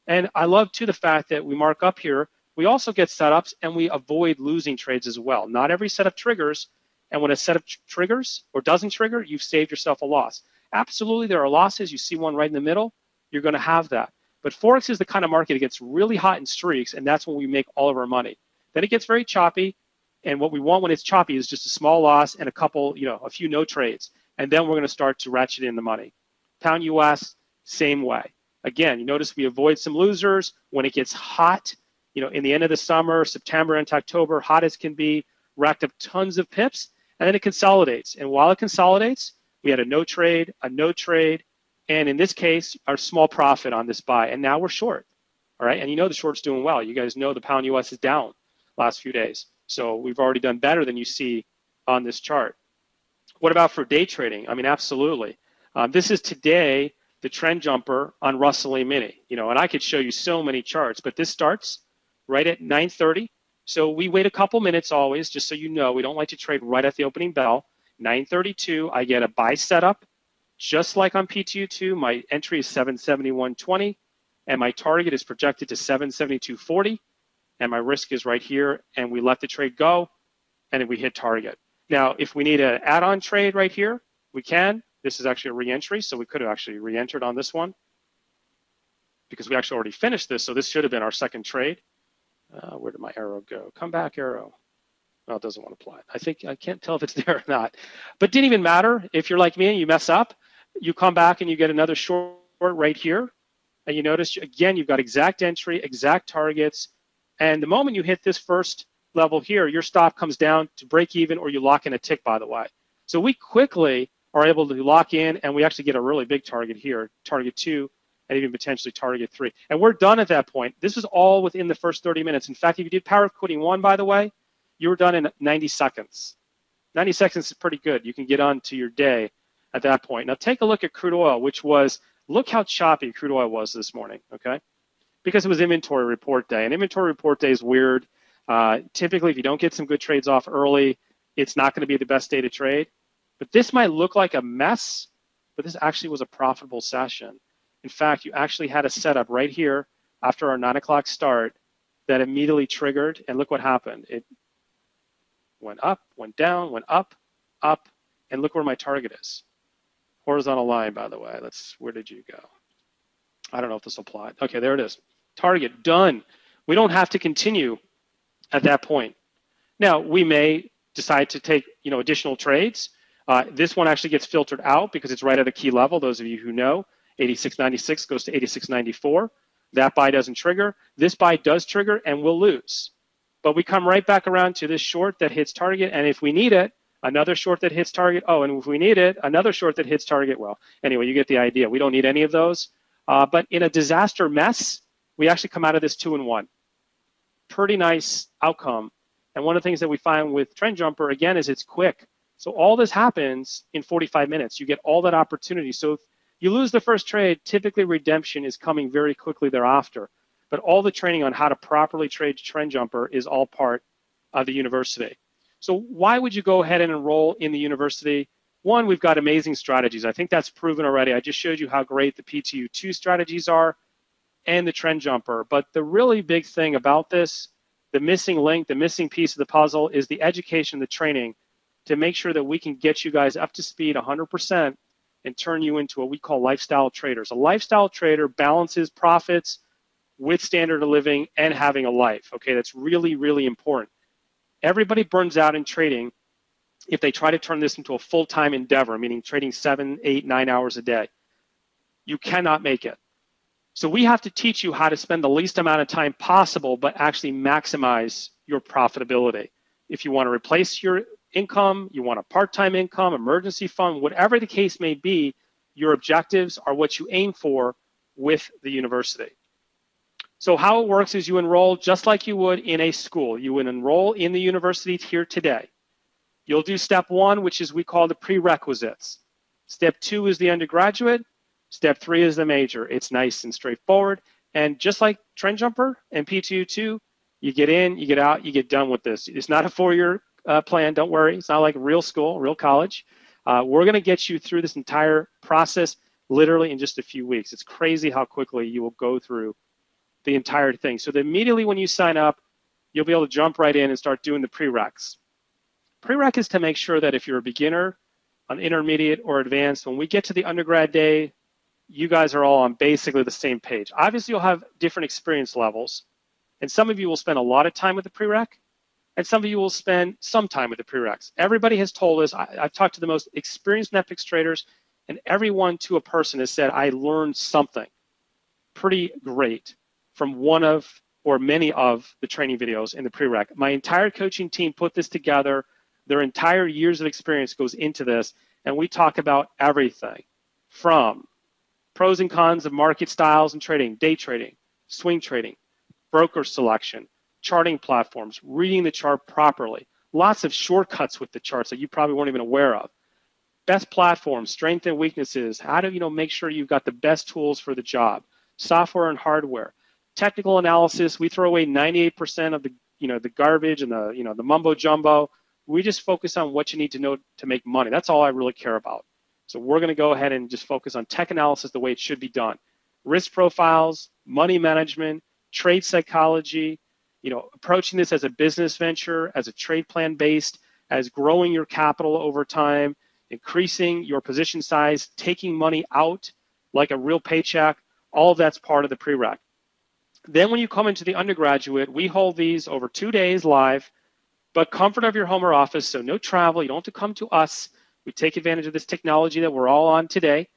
And I love, too, the fact that we mark up here. We also get setups, and we avoid losing trades as well. Not every setup triggers, and when a setup triggers or doesn't trigger, you've saved yourself a loss. Absolutely, there are losses. You see one right in the middle, you're going to have that. But Forex is the kind of market that gets really hot in streaks, and that's when we make all of our money. Then it gets very choppy, and what we want when it's choppy is just a small loss and a few no trades. And then we're going to start to ratchet in the money. Pound US, same way. Again, you notice we avoid some losers. When it gets hot, in the end of the summer, September into October, hot as can be, racked up tons of pips, and then it consolidates. And while it consolidates, we had a no trade, and in this case, our small profit on this buy. And now we're short, all right? And the short's doing well. You guys know the pound US is down last few days. So we've already done better than you see on this chart. What about for day trading? I mean, absolutely. This is today the Trend Jumper on Russell E-mini. And I could show you so many charts, but this starts right at 9:30. So we wait a couple minutes always, just so you know. We don't like to trade right at the opening bell. 9:32, I get a buy setup. Just like on PTU2, my entry is 771.20, and my target is projected to 772.40, and my risk is right here, and we let the trade go, and then we hit target. Now, if we need an add-on trade right here, we can. This is actually a re-entry, so we could have actually re-entered on this one because we actually already finished this, so this should have been our second trade. Where did my arrow go? Come back, arrow. No, it doesn't want to apply. I can't tell if it's there or not. But it didn't even matter. If you're like me and you mess up, you come back and you get another short right here. And you notice, again, you've got exact entry, exact targets. And the moment you hit this first level here, your stop comes down to break even or you lock in a tick, by the way. So we quickly are able to lock in, and we actually get a really big target here, target 2, and even potentially target 3. And we're done at that point. This was all within the first 30 minutes. In fact, if you did power of quitting 1, by the way, you were done in 90 seconds. 90 seconds is pretty good. You can get on to your day at that point. Now take a look at crude oil, which was, look how choppy crude oil was this morning, okay? because it was inventory report day. And inventory report day is weird. Typically, if you don't get some good trades off early, it's not going to be the best day to trade. But this might look like a mess, but this actually was a profitable session. In fact, you actually had a setup right here after our 9 o'clock start that immediately triggered, and look what happened. It went up, went down, went up, up, and look where my target is. Horizontal line, by the way. Where did you go? I don't know if this applied. Okay, there it is. Target, done. We don't have to continue at that point. Now, we may decide to take additional trades. This one actually gets filtered out because it's right at a key level. Those of you who know, 86.96 goes to 86.94. That buy doesn't trigger. This buy does trigger, and we'll lose. But we come right back around to this short that hits target, and if we need it, another short that hits target. Oh, and if we need it, another short that hits target. Well, anyway, you get the idea. We don't need any of those. But in a disaster mess, we actually come out of this 2-1. Pretty nice outcome. And one of the things that we find with Trend Jumper, again, is it's quick. So all this happens in 45 minutes. You get all that opportunity. So if you lose the first trade, typically redemption is coming very quickly thereafter. But all the training on how to properly trade Trend Jumper is all part of the university. So why would you go ahead and enroll in the university? One, we've got amazing strategies. I think that's proven already. I just showed you how great the PTU2 strategies are and the Trend Jumper. But the really big thing about this, the missing link, the missing piece of the puzzle is the education, the training to make sure that we can get you guys up to speed 100% and turn you into what we call lifestyle traders. A lifestyle trader balances profits with standard of living and having a life. Okay, that's really, really important. Everybody burns out in trading if they try to turn this into a full-time endeavor, meaning trading 7, 8, 9 hours a day. You cannot make it. So we have to teach you how to spend the least amount of time possible, but actually maximize your profitability. If you want to replace your income, you want a part-time income, emergency fund, whatever the case may be, your objectives are what you aim for with the university. So how it works is you enroll just like you would in a school. You would enroll in the university here today. You'll do step 1, which is we call the prerequisites. Step 2 is the undergraduate. Step 3 is the major. It's nice and straightforward. And just like Trend Jumper and PTU2, you get in, you get out, you get done with this. It's not a 4-year plan, don't worry. It's not like real school, real college. We're going to get you through this entire process literally in just a few weeks. It's crazy how quickly you will go through the entire thing. So that immediately when you sign up, you'll be able to jump right in and start doing the prereqs. Prereq is to make sure that if you're a beginner, an intermediate, or advanced, when we get to the undergrad day, you guys are all on basically the same page. Obviously, you'll have different experience levels, and some of you will spend a lot of time with the prereq, and some of you will spend some time with the prereqs. Everybody has told us, I've talked to the most experienced Netflix traders, and everyone to a person has said, I learned something pretty great from one of or many of the training videos in the prereq. My entire coaching team put this together. Their entire years of experience goes into this, and we talk about everything from pros and cons of market styles and trading, day trading, swing trading, broker selection, charting platforms, reading the chart properly, lots of shortcuts with the charts that you probably weren't even aware of, best platforms, strengths and weaknesses, how to make sure you've got the best tools for the job, software and hardware, technical analysis. We throw away 98% of the the garbage and the the mumbo jumbo. We just focus on what you need to know to make money. That's all I really care about. So we're going to go ahead and just focus on tech analysis the way it should be done. Risk profiles, money management, trade psychology, approaching this as a business venture, as a trade plan based, as growing your capital over time, increasing your position size, taking money out like a real paycheck. All of that's part of the prereq. Then when you come into the undergraduate, we hold these over 2 days live, but comfort of your home or office, so no travel. You don't have to come to us. We take advantage of this technology that we're all on today,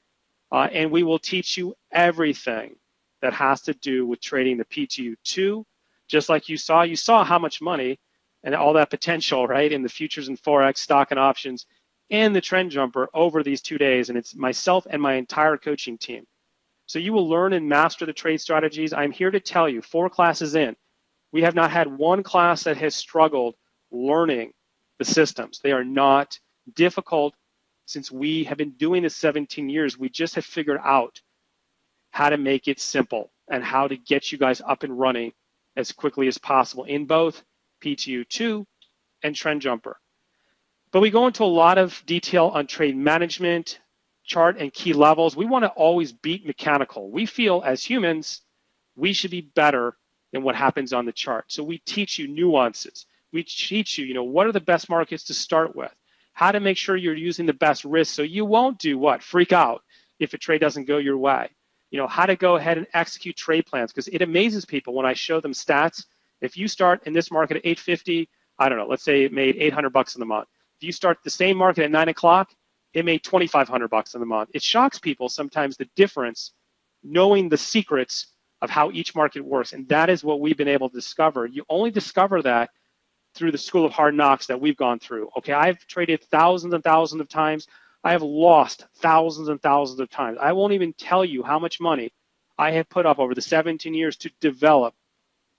and we will teach you everything that has to do with trading the PTU2. Just like you saw how much money and all that potential, right, in the futures and Forex, stock and options, and the Trend Jumper over these 2 days, and it's myself and my entire coaching team. So you will learn and master the trade strategies. I'm here to tell you, 4 classes in, we have not had one class that has struggled learning the systems. They are not difficult. Since we have been doing this 17 years, we just have figured out how to make it simple. and how to get you guys up and running as quickly as possible in both PTU2 and Trend Jumper. But we go into a lot of detail on trade management, chart and key levels. We want to always beat mechanical. We feel as humans, we should be better than what happens on the chart. So we teach you nuances. We teach you, what are the best markets to start with? How to make sure you're using the best risk so you won't do what? Freak out if a trade doesn't go your way. How to go ahead and execute trade plans, because it amazes people when I show them stats. If you start in this market at 850, I don't know, let's say it made $800 in the month. If you start the same market at 9 o'clock, it made $2,500 in the month. It shocks people sometimes, the difference, knowing the secrets of how each market works. And that is what we've been able to discover. You only discover that through the school of hard knocks that we've gone through. Okay, I've traded thousands and thousands of times. I have lost thousands and thousands of times. I won't even tell you how much money I have put up over the 17 years to develop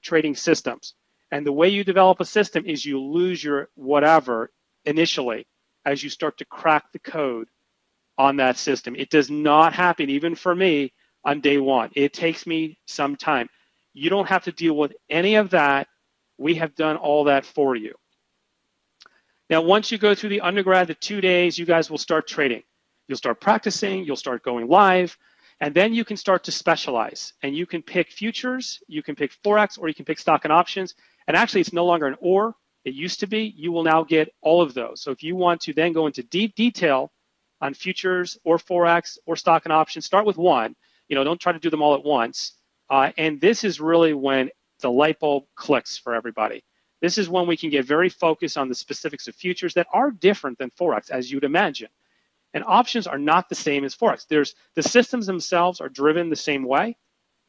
trading systems. And the way you develop a system is you lose your whatever initially as you start to crack the code on that system. It does not happen, even for me, on day one. It takes me some time. You don't have to deal with any of that. We have done all that for you. Now, once you go through the undergrad, the 2 days, you guys will start trading. You'll start practicing, you'll start going live, and then you can start to specialize. And you can pick futures, you can pick Forex, or you can pick stock and options. And actually, it's no longer an or. It used to be. You will now get all of those. So if you want to then go into deep detail on futures or Forex or stock and options, start with one. Don't try to do them all at once. And this is really when the light bulb clicks for everybody. This is when we can get very focused on the specifics of futures that are different than Forex, as you'd imagine. And options are not the same as Forex. The systems themselves are driven the same way,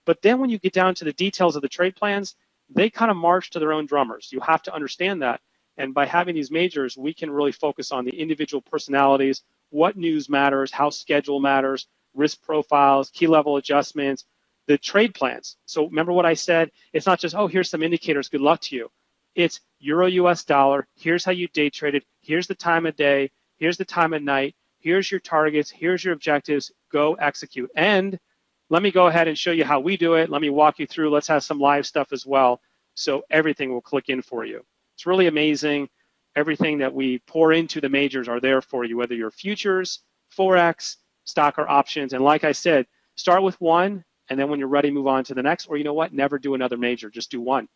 but then when you get down to the details of the trade plans, they kind of march to their own drummers. You have to understand that. And by having these majors, we can really focus on the individual personalities, what news matters, how schedule matters, risk profiles, key level adjustments, the trade plans. So remember what I said? It's not just, oh, here's some indicators, good luck to you. It's Euro US dollar, here's how you day trade it, here's the time of day, here's the time of night, here's your targets, here's your objectives, go execute. And let me go ahead and show you how we do it. Let me walk you through. Let's have some live stuff as well. So everything will click in for you. It's really amazing. Everything that we pour into the majors are there for you, whether you're futures, Forex, stock, or options. And like I said, start with one, and then when you're ready, move on to the next. Or you know what? Never do another major. Just do one.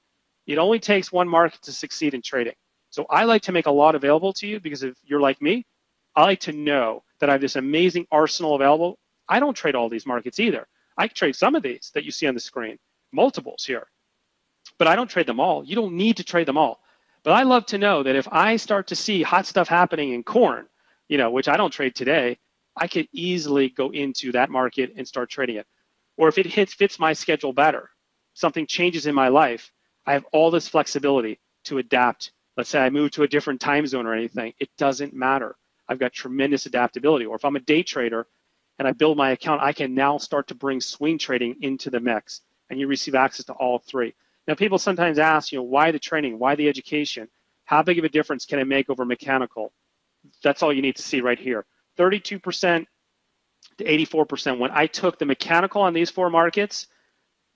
It only takes one market to succeed in trading. So I like to make a lot available to you because if you're like me, I like to know that I have this amazing arsenal available. I don't trade all these markets either. I trade some of these that you see on the screen, multiples here, but I don't trade them all. You don't need to trade them all. But I love to know that if I start to see hot stuff happening in corn, which I don't trade today, I could easily go into that market and start trading it. Or if it fits my schedule better, something changes in my life, I have all this flexibility to adapt. Let's say I move to a different time zone or anything. It doesn't matter. I've got tremendous adaptability. Or if I'm a day trader and I build my account, I can now start to bring swing trading into the mix, and you receive access to all three. Now, people sometimes ask, why the training? Why the education? How big of a difference can it make over mechanical? That's all you need to see right here. 32% to 84%. When I took the mechanical on these four markets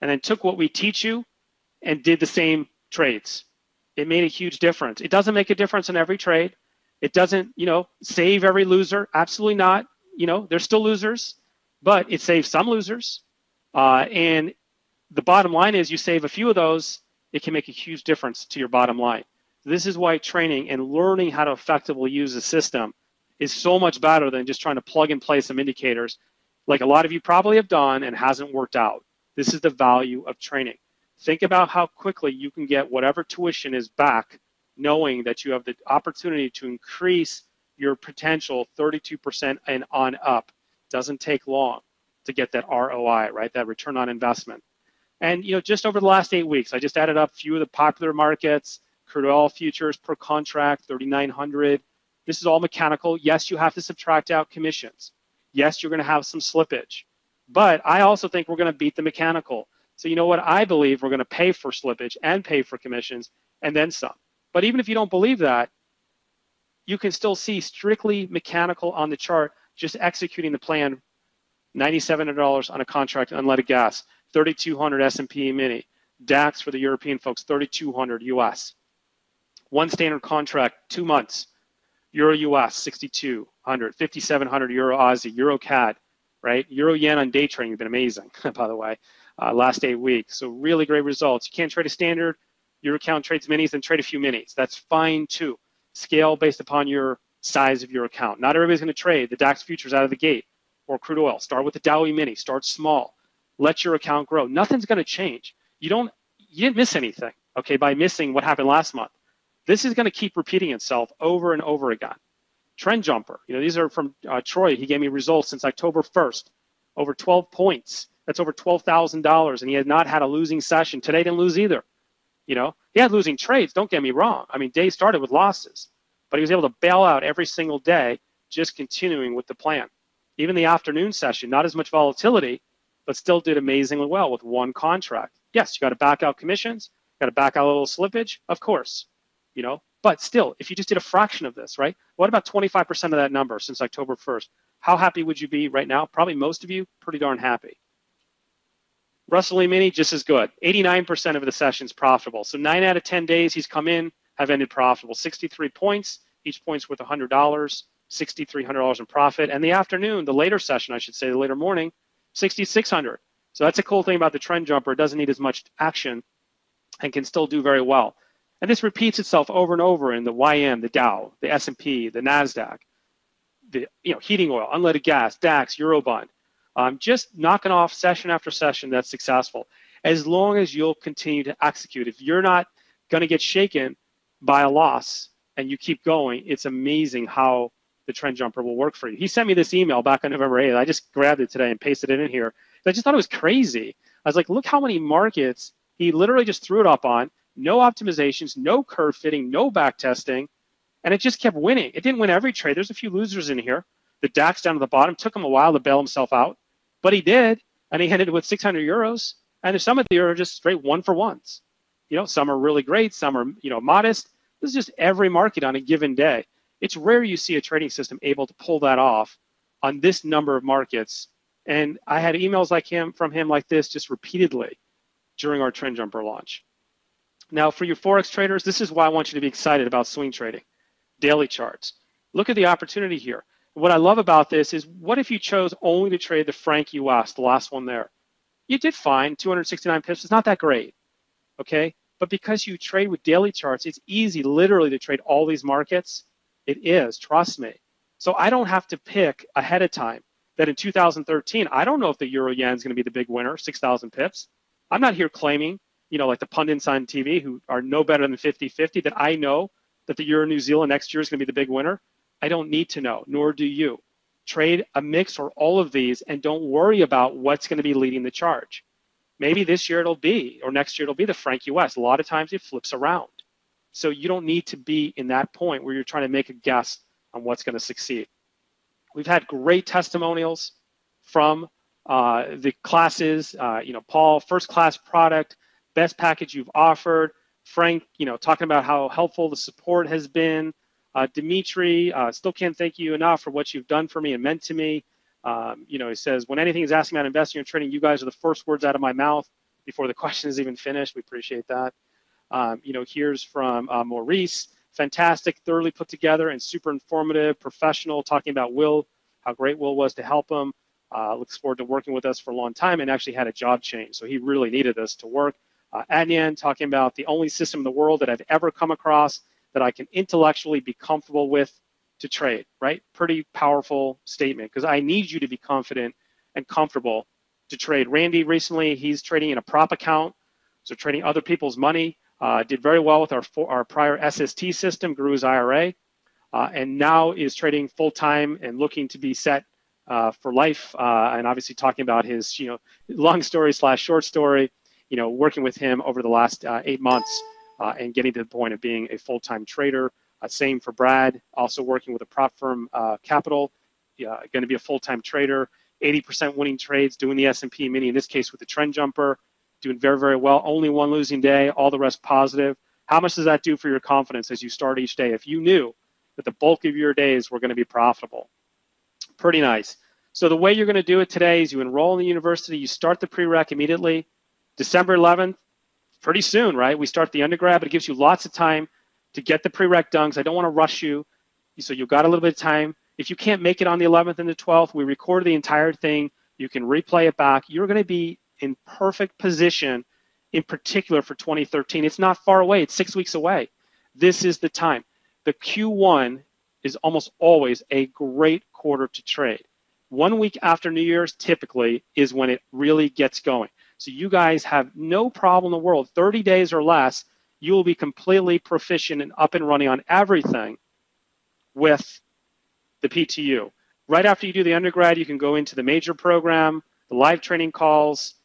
and then took what we teach you and did the same trades, it made a huge difference. It doesn't make a difference in every trade. It doesn't, save every loser. Absolutely not. They're still losers, but it saves some losers. And the bottom line is you save a few of those, it can make a huge difference to your bottom line. This is why training and learning how to effectively use the system is so much better than just trying to plug and play some indicators like a lot of you probably have done and hasn't worked out. This is the value of training. Think about how quickly you can get whatever tuition is back, knowing that you have the opportunity to increase your potential 32% and on up. Doesn't take long to get that ROI, right? That return on investment. And just over the last 8 weeks, I just added up a few of the popular markets. Crude oil futures per contract, 3,900. This is all mechanical. Yes, you have to subtract out commissions. Yes, you're going to have some slippage. But I also think we're going to beat the mechanical. So you know what? I believe we're going to pay for slippage and pay for commissions and then some. But even if you don't believe that, you can still see strictly mechanical on the chart, just executing the plan, $97 on a contract, unleaded gas, 3,200 S&P Mini. DAX for the European folks, 3,200 US. One standard contract, 2 months. Euro US, 6,200, 5,700 Euro Aussie, Euro CAD, right? Euro Yen on day trading has been amazing, by the way, last 8 weeks. So really great results. You can't trade a standard. Your account trades minis, then trade a few minis. That's fine too. Scale based upon your size of your account. Not everybody's going to trade the DAX futures out of the gate or crude oil. Start with the Dow Mini. Start small. Let your account grow. Nothing's going to change. You didn't miss anything, okay, by missing what happened last month. This is going to keep repeating itself over and over again. Trend Jumper, these are from Troy. He gave me results since October 1st, over 12 points. That's over $12,000, and he had not had a losing session. Today didn't lose either. He had losing trades, don't get me wrong. I mean, day started with losses, but he was able to bail out every single day, just continuing with the plan. Even the afternoon session, not as much volatility, but still did amazingly well with one contract. Yes, you got to back out commissions, got to back out a little slippage, of course, but still, if you just did a fraction of this, right? What about 25% of that number since October 1st? How happy would you be right now? Probably most of you pretty darn happy. Russell E-mini, just as good. 89% of the sessions profitable. So 9 out of 10 days he's come in, have ended profitable. 63 points, each point's worth $100, $6,300 in profit. And the afternoon, the later session, I should say, the later morning, 6,600. So that's a cool thing about the Trend Jumper. It doesn't need as much action and can still do very well. And this repeats itself over and over in the YM, the Dow, the S&P, the NASDAQ, the heating oil, unleaded gas, DAX, Eurobond. Just knocking off session after session that's successful. As long as you'll continue to execute. If you're not going to get shaken by a loss and you keep going, it's amazing how the Trend Jumper will work for you. He sent me this email back on November 8th. I just grabbed it today and pasted it in here. I just thought it was crazy. I was like, look how many markets he literally just threw it up on. No optimizations, no curve fitting, no back testing, and it just kept winning. It didn't win every trade. There's a few losers in here. The DAX down to the bottom took him a while to bail himself out, but he did, and he ended with 600 euros. And some of the are just straight one for ones. Some are really great, some are modest. This is just every market on a given day. It's rare you see a trading system able to pull that off on this number of markets. And I had emails from him like this just repeatedly during our Trend Jumper launch. Now, for your Forex traders, this is why I want you to be excited about swing trading, daily charts. Look at the opportunity here. What I love about this is, what if you chose only to trade the Franc US, the last one there? You did fine, 269 pips. It's not that great, okay? But because you trade with daily charts, it's easy literally to trade all these markets. It is, trust me. So I don't have to pick ahead of time that in 2013, I don't know if the Euro Yen is going to be the big winner, 6,000 pips. I'm not here claiming, like the pundits on TV who are no better than 50-50, that I know that the Euro New Zealand next year is going to be the big winner. I don't need to know, nor do you. Trade a mix or all of these and don't worry about what's going to be leading the charge. Maybe this year it'll be, or next year it'll be the Franc US. A lot of times it flips around. So you don't need to be in that point where you're trying to make a guess on what's going to succeed. We've had great testimonials from the classes. Paul, first class product, best package you've offered. Frank, talking about how helpful the support has been. Dimitri, still can't thank you enough for what you've done for me and meant to me. He says, when anything is asking about investing or trading, you guys are the first words out of my mouth before the question is even finished. We appreciate that. Here's from Maurice. Fantastic, thoroughly put together and super informative, professional, talking about Will, how great Will was to help him. Looks forward to working with us for a long time and actually had a job change. So he really needed this to work. Adnan talking about the only system in the world that I've ever come across that I can intellectually be comfortable with to trade, right? Pretty powerful statement, because I need you to be confident and comfortable to trade. Randy recently, he's trading in a prop account, so trading other people's money. Did very well with our prior SST system, grew his IRA, and now is trading full-time and looking to be set for life, and obviously talking about his long story / short story, working with him over the last 8 months and getting to the point of being a full-time trader. Same for Brad, also working with a prop firm, Capital, going to be a full-time trader, 80% winning trades, doing the S&P Mini, in this case with the Trend Jumper, doing very, very well. Only one losing day, all the rest positive. How much does that do for your confidence as you start each day? If you knew that the bulk of your days were going to be profitable, pretty nice. So the way you're going to do it today is you enroll in the university, you start the prereq immediately. December 11th, pretty soon, right? We start the undergrad, but it gives you lots of time to get the prereq done, because I don't want to rush you. So you've got a little bit of time. If you can't make it on the 11th and the 12th, we record the entire thing. You can replay it back. You're going to be in perfect position, in particular for 2013. It's not far away. It's 6 weeks away. This is the time. The Q1 is almost always a great quarter to trade. 1 week after New Year's typically is when it really gets going. So you guys have no problem in the world. 30 days or less, you will be completely proficient and up and running on everything with the PTU. Right after you do the undergrad, you can go into the major program, the live training calls,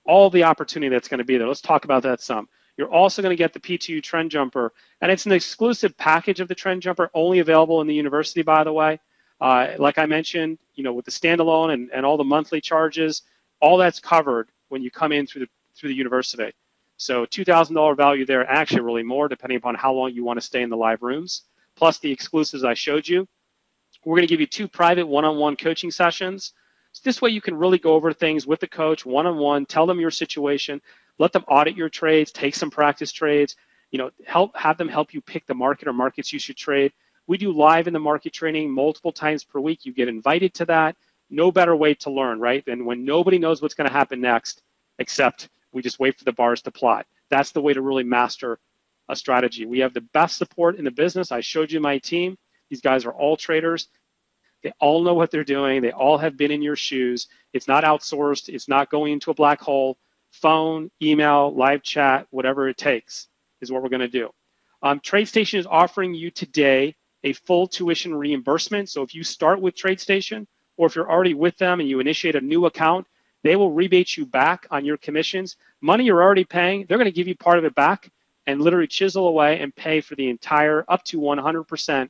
all the opportunity that's going to be there. Let's talk about that some. You're also going to get the PTU Trend Jumper, and it's an exclusive package of the Trend Jumper, only available in the university, by the way. Like I mentioned, with the standalone and all the monthly charges, all that's covered when you come in through the university. So $2,000 value there, actually really more, depending upon how long you want to stay in the live rooms, plus the exclusives I showed you. We're going to give you 2 private one-on-one coaching sessions. So this way you can really go over things with the coach one-on-one, tell them your situation, let them audit your trades, take some practice trades, have them help you pick the market or markets you should trade. We do live in the market training multiple times per week. You get invited to that. No better way to learn, right? And when nobody knows what's going to happen next, except we just wait for the bars to plot. That's the way to really master a strategy. We have the best support in the business. I showed you my team. These guys are all traders. They all know what they're doing. They all have been in your shoes. It's not outsourced. It's not going into a black hole. Phone, email, live chat, whatever it takes is what we're going to do. TradeStation is offering you today a full tuition reimbursement. So if you start with TradeStation, or if you're already with them and you initiate a new account, they will rebate you back on your commissions. Money you're already paying, they're going to give you part of it back and literally chisel away and pay for the entire up to 100%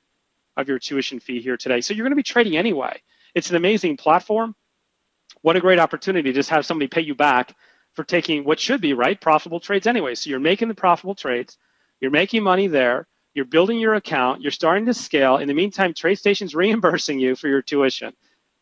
of your tuition fee here today. So you're going to be trading anyway. It's an amazing platform. What a great opportunity to just have somebody pay you back for taking what should be, right, profitable trades anyway. So you're making the profitable trades. You're making money there. You're building your account. You're starting to scale. In the meantime, TradeStation's reimbursing you for your tuition.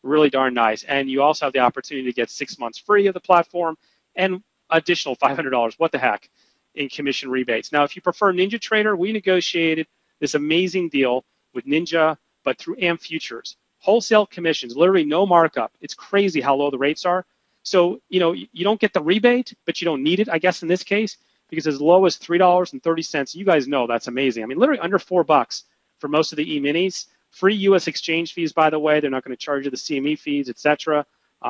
Really darn nice. And you also have the opportunity to get 6 months free of the platform and additional $500, what the heck, in commission rebates. Now, if you prefer NinjaTrader, we negotiated this amazing deal with Ninja, but through AM Futures. Wholesale commissions, literally no markup. It's crazy how low the rates are. So, you don't get the rebate, but you don't need it, I guess, in this case, because as low as $3.30, you guys know that's amazing. I mean, literally under $4 for most of the E-minis. Free U.S. exchange fees, by the way. They're not going to charge you the CME fees, et cetera,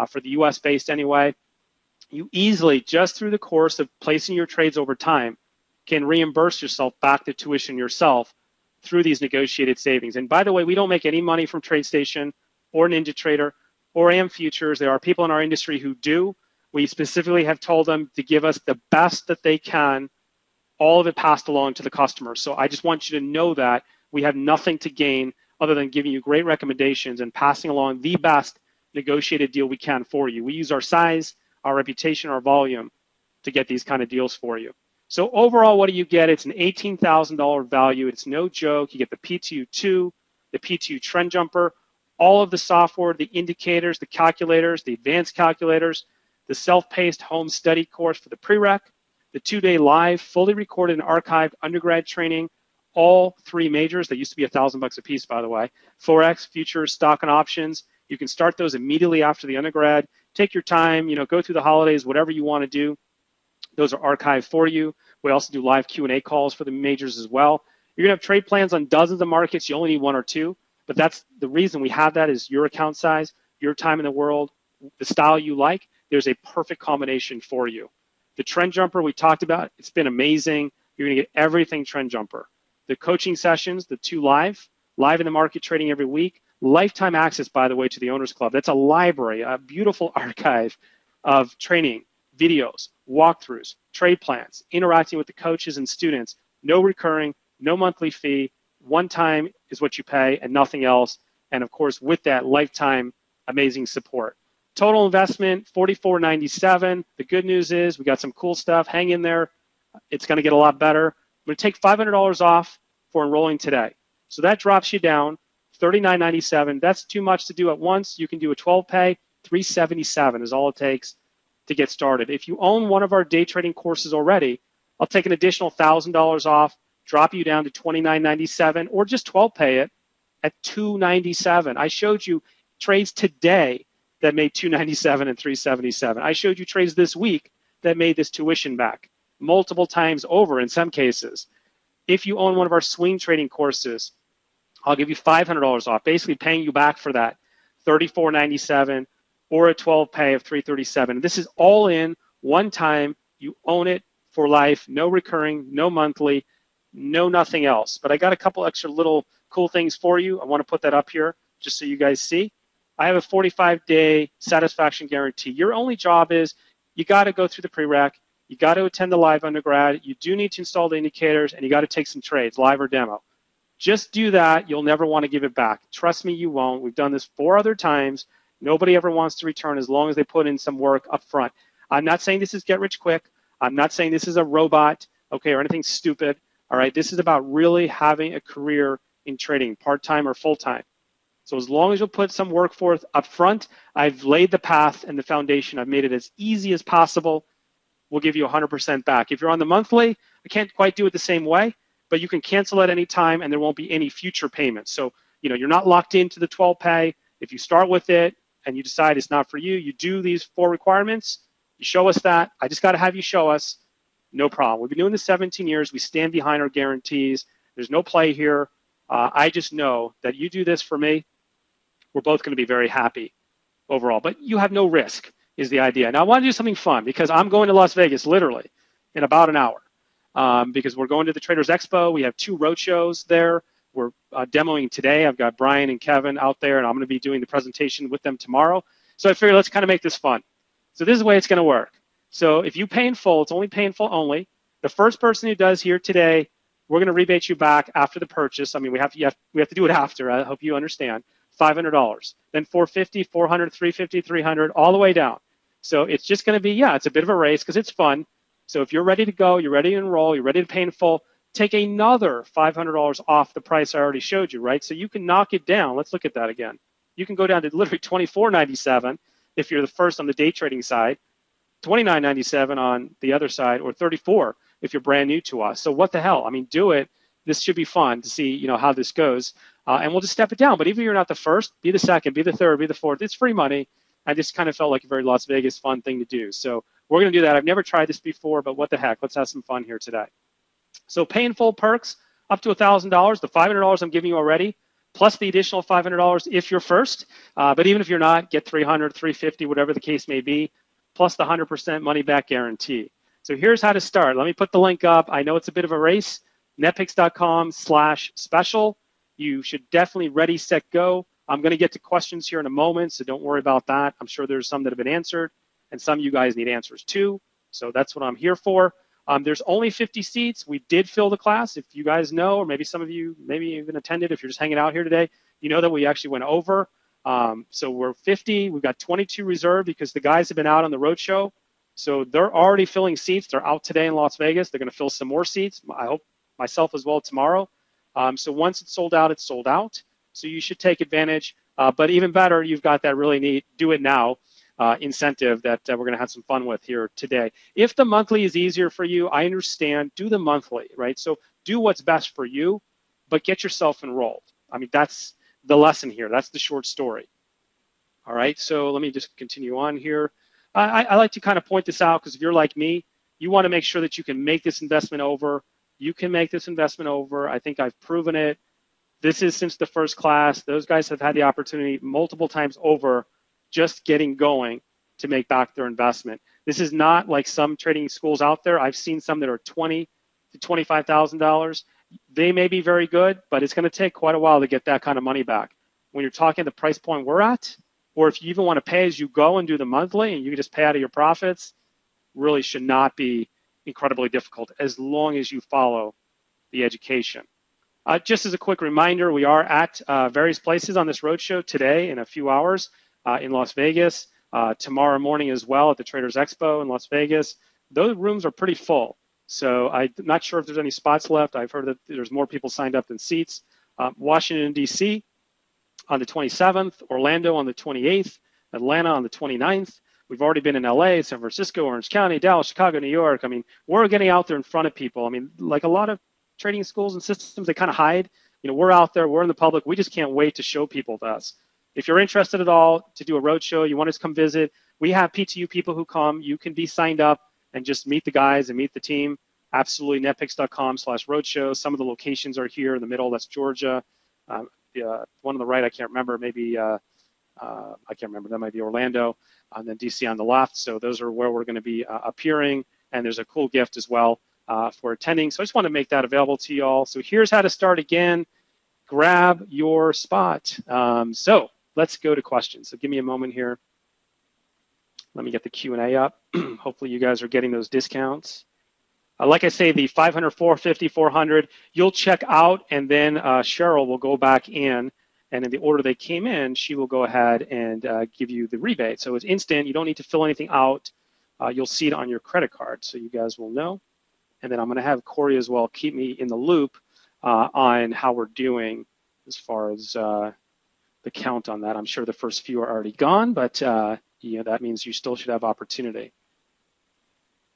for the U.S.-based anyway. You easily, just through the course of placing your trades over time, can reimburse yourself back the tuition yourself through these negotiated savings. And by the way, we don't make any money from TradeStation or NinjaTrader or AM Futures. There are people in our industry who do. We specifically have told them to give us the best that they can, all of it passed along to the customer. So I just want you to know that we have nothing to gain other than giving you great recommendations and passing along the best negotiated deal we can for you. We use our size, our reputation, our volume to get these kind of deals for you. So overall, what do you get? It's an $18,000 value. It's no joke. You get the PTU2, the PTU Trend Jumper, all of the software, the indicators, the calculators, the advanced calculators, the self-paced home study course for the prereq, the 2-day live, fully recorded and archived undergrad training, all 3 majors. They used to be $1,000 a piece, by the way. Forex, futures, stock, and options. You can start those immediately after the undergrad. Take your time, go through the holidays, whatever you want to do. Those are archived for you. We also do live Q&A calls for the majors as well. You're going to have trade plans on dozens of markets. You only need 1 or 2. But that's the reason we have that is your account size, your time in the world, the style you like. There's a perfect combination for you. The Trend Jumper we talked about, it's been amazing. You're going to get everything Trend Jumper. The coaching sessions, the 2 live in the market trading every week. Lifetime access, by the way, to the Owners Club. That's a library, a beautiful archive of training, videos, walkthroughs, trade plans, interacting with the coaches and students. No recurring, no monthly fee. One time is what you pay and nothing else. And of course, with that, lifetime amazing support. Total investment, $44.97. The good news is we got some cool stuff. Hang in there. It's going to get a lot better. I'm going to take $500 off for enrolling today. So that drops you down $39.97. That's too much to do at once. You can do a 12 pay. $377 is all it takes to get started. If you own one of our day trading courses already, I'll take an additional $1,000 off, drop you down to $29.97, or just 12 pay it at $297. I showed you trades today that made $297 and $377. I showed you trades this week that made this tuition back multiple times over in some cases. If you own one of our swing trading courses, I'll give you $500 off, basically paying you back for that, $34.97 or a 12 pay of $337. This is all in one time. You own it for life, no recurring, no monthly, no nothing else. But I got a couple extra little cool things for you. I want to put that up here just so you guys see. I have a 45-day satisfaction guarantee. Your only job is you got to go through the prereq. You got to attend the live undergrad. You do need to install the indicators, and you got to take some trades, live or demo. Just do that. You'll never want to give it back. Trust me, you won't. We've done this 4 other times. Nobody ever wants to return as long as they put in some work up front. I'm not saying this is get rich quick. I'm not saying this is a robot, okay, or anything stupid. All right, this is about really having a career in trading, part-time or full-time. So as long as you'll put some work forth up front, I've laid the path and the foundation. I've made it as easy as possible. We'll give you 100% back. If you're on the monthly, I can't quite do it the same way, but you can cancel at any time and there won't be any future payments. So, you're not locked into the 12 pay. If you start with it and you decide it's not for you, you do these 4 requirements, you show us that. I just got to have you show us. No problem. We've been doing this 17 years. We stand behind our guarantees. There's no play here. I just know that you do this for me, we're both going to be very happy overall. But you have no risk is the idea. Now, I want to do something fun because I'm going to Las Vegas literally in about an hour because we're going to the Traders Expo. We have 2 road shows there. We're demoing today. I've got Brian and Kevin out there, and I'm going to be doing the presentation with them tomorrow. So I figured let's kind of make this fun. So this is the way it's going to work. So if you pay in full, it's only pay in full only. The first person who does here today, we're going to rebate you back after the purchase. I mean, we have to do it after. I hope you understand. $500. Then $450, $400, $350, $300, all the way down. So it's just going to be, it's a bit of a race because it's fun. So if you're ready to go, you're ready to enroll, you're ready to pay in full, take another $500 off the price I already showed you, right? So you can knock it down. Let's look at that again. You can go down to literally $24.97 if you're the first on the day trading side, $29.97 on the other side, or $34 if you're brand new to us. So what the hell? I mean, do it. This should be fun to see, how this goes. And we'll just step it down. But even if you're not the first, be the second, be the third, be the fourth. It's free money. I just kind of felt like a very Las Vegas fun thing to do. So we're going to do that. I've never tried this before, but what the heck? Let's have some fun here today. So pay in full perks up to $1,000. The $500 I'm giving you already, plus the additional $500 if you're first. But even if you're not, get $300, $350, whatever the case may be, plus the 100% money back guarantee. So here's how to start. Let me put the link up. I know it's a bit of a race. netpicks.com/special. You should definitely ready, set, go. I'm going to get to questions here in a moment, so don't worry about that. I'm sure there's some that have been answered, and some of you guys need answers too. So that's what I'm here for. There's only 50 seats. We did fill the class. If you guys know, or maybe some of you maybe even attended, if you're just hanging out here today, you know that we actually went over. So we're 50. We've got 22 reserved because the guys have been out on the road show. So they're already filling seats. They're out today in Las Vegas. They're going to fill some more seats. I hope myself as well tomorrow. So once it's sold out, it's sold out. So you should take advantage. But even better, you've got that really neat do it now incentive that we're going to have some fun with here today. If the monthly is easier for you, I understand. Do the monthly, right? So do what's best for you, but get yourself enrolled. I mean, that's the lesson here. That's the short story. All right, so let me just continue on here. I like to kind of point this out because if you're like me, you want to make sure that you can make this investment over. You can make this investment over. I think I've proven it. This is since the first class. Those guys have had the opportunity multiple times over just getting going to make back their investment. This is not like some trading schools out there. I've seen some that are $20,000 to $25,000. They may be very good, but it's going to take quite a while to get that kind of money back. When you're talking the price point we're at, or if you even want to pay as you go and do the monthly and you can just pay out of your profits, really should not be incredibly difficult as long as you follow the education. Just as a quick reminder, we are at various places on this roadshow today in a few hours in Las Vegas, tomorrow morning as well at the Traders Expo in Las Vegas. Those rooms are pretty full, so I'm not sure if there's any spots left. I've heard that there's more people signed up than seats. Washington, D.C., on the 27th, Orlando on the 28th, Atlanta on the 29th. We've already been in LA, San Francisco, Orange County, Dallas, Chicago, New York. I mean, we're getting out there in front of people. I mean, like a lot of trading schools and systems, they kind of hide. You know, we're out there, we're in the public. We just can't wait to show people this. If you're interested at all to do a roadshow, you want us to come visit, we have PTU people who come. You can be signed up and just meet the guys and meet the team. Absolutely, netpix.com/roadshow. Some of the locations are here in the middle. That's Georgia. One on the right, I can't remember. Maybe I can't remember. That might be Orlando, and then DC on the left. So those are where we're going to be appearing. And there's a cool gift as well for attending. So I just want to make that available to you all. So here's how to start again. Grab your spot. So let's go to questions. So give me a moment here. Let me get the Q&A up. Hopefully you guys are getting those discounts. Like I say, the 500, 450, 400, you'll check out, and then Cheryl will go back in, and in the order they came in, she will go ahead and give you the rebate. So it's instant. You don't need to fill anything out. You'll see it on your credit card, so you guys will know. And then I'm going to have Corey as well keep me in the loop on how we're doing as far as the count on that. I'm sure the first few are already gone, but you know, that means you still should have opportunity.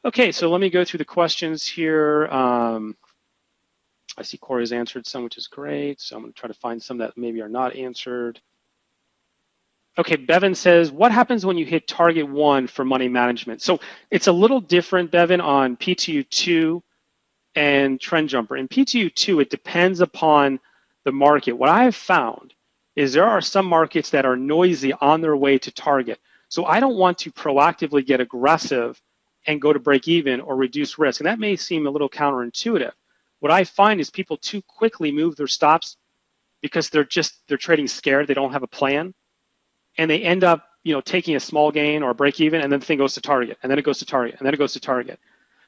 Okay, so let me go through the questions here. I see Corey's answered some, which is great. So I'm going to try to find some that maybe are not answered. Okay, Bevan says, what happens when you hit target 1 for money management? So it's a little different, Bevan, on PTU2 and Trend Jumper. In PTU2, it depends upon the market. What I have found is there are some markets that are noisy on their way to target. So I don't want to proactively get aggressive and go to break even or reduce risk. And that may seem a little counterintuitive. What I find is people too quickly move their stops because they're trading scared. They don't have a plan. And they end up, you know, taking a small gain or a break even, and then the thing goes to target, and then it goes to target, and then it goes to target.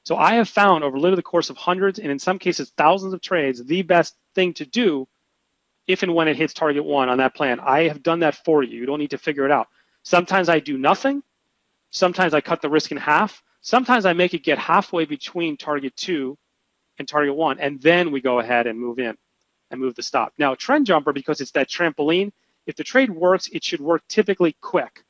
So I have found over literally the course of hundreds and in some cases thousands of trades, the best thing to do if and when it hits target 1 on that plan. I have done that for you. You don't need to figure it out. Sometimes I do nothing. Sometimes I cut the risk in half. Sometimes I make it get halfway between target 2 and target 1, and then we go ahead and move in and move the stop. Now, Trend Jumper, because it's that trampoline, if the trade works, it should work typically quick.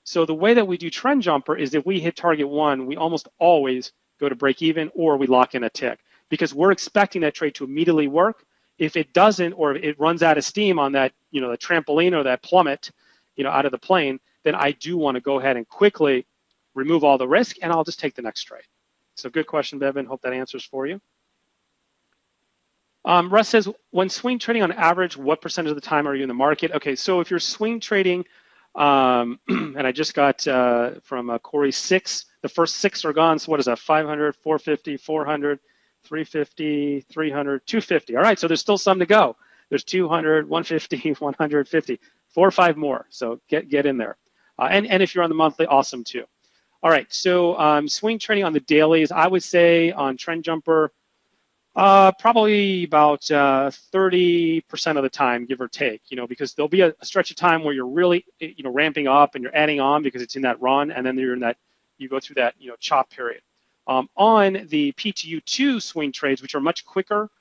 So the way that we do Trend Jumper is if we hit target 1, we almost always go to break even or we lock in a tick because we're expecting that trade to immediately work. If it doesn't, or if it runs out of steam on that, you know, the trampoline or that plummet, you know, out of the plane, then I do want to go ahead and quickly remove all the risk, and I'll just take the next trade. So good question, Bevan. Hope that answers for you. Russ says, when swing trading on average, what percentage of the time are you in the market? Okay, so if you're swing trading, and I just got from Corey 6, the first 6 are gone. So what is that? 500, 450, 400, 350, 300, 250. All right, so there's still some to go. There's 200, 150, 150, 4 or 5 more. So get in there. And if you're on the monthly, awesome too. All right, so swing trading on the dailies, I would say on Trend Jumper, probably about 30% of the time, give or take, you know, because there'll be a stretch of time where you're really, you know, ramping up and you're adding on because it's in that run, and then you're in that, you go through that, you know, chop period. On the PTU2 swing trades, which are much quicker,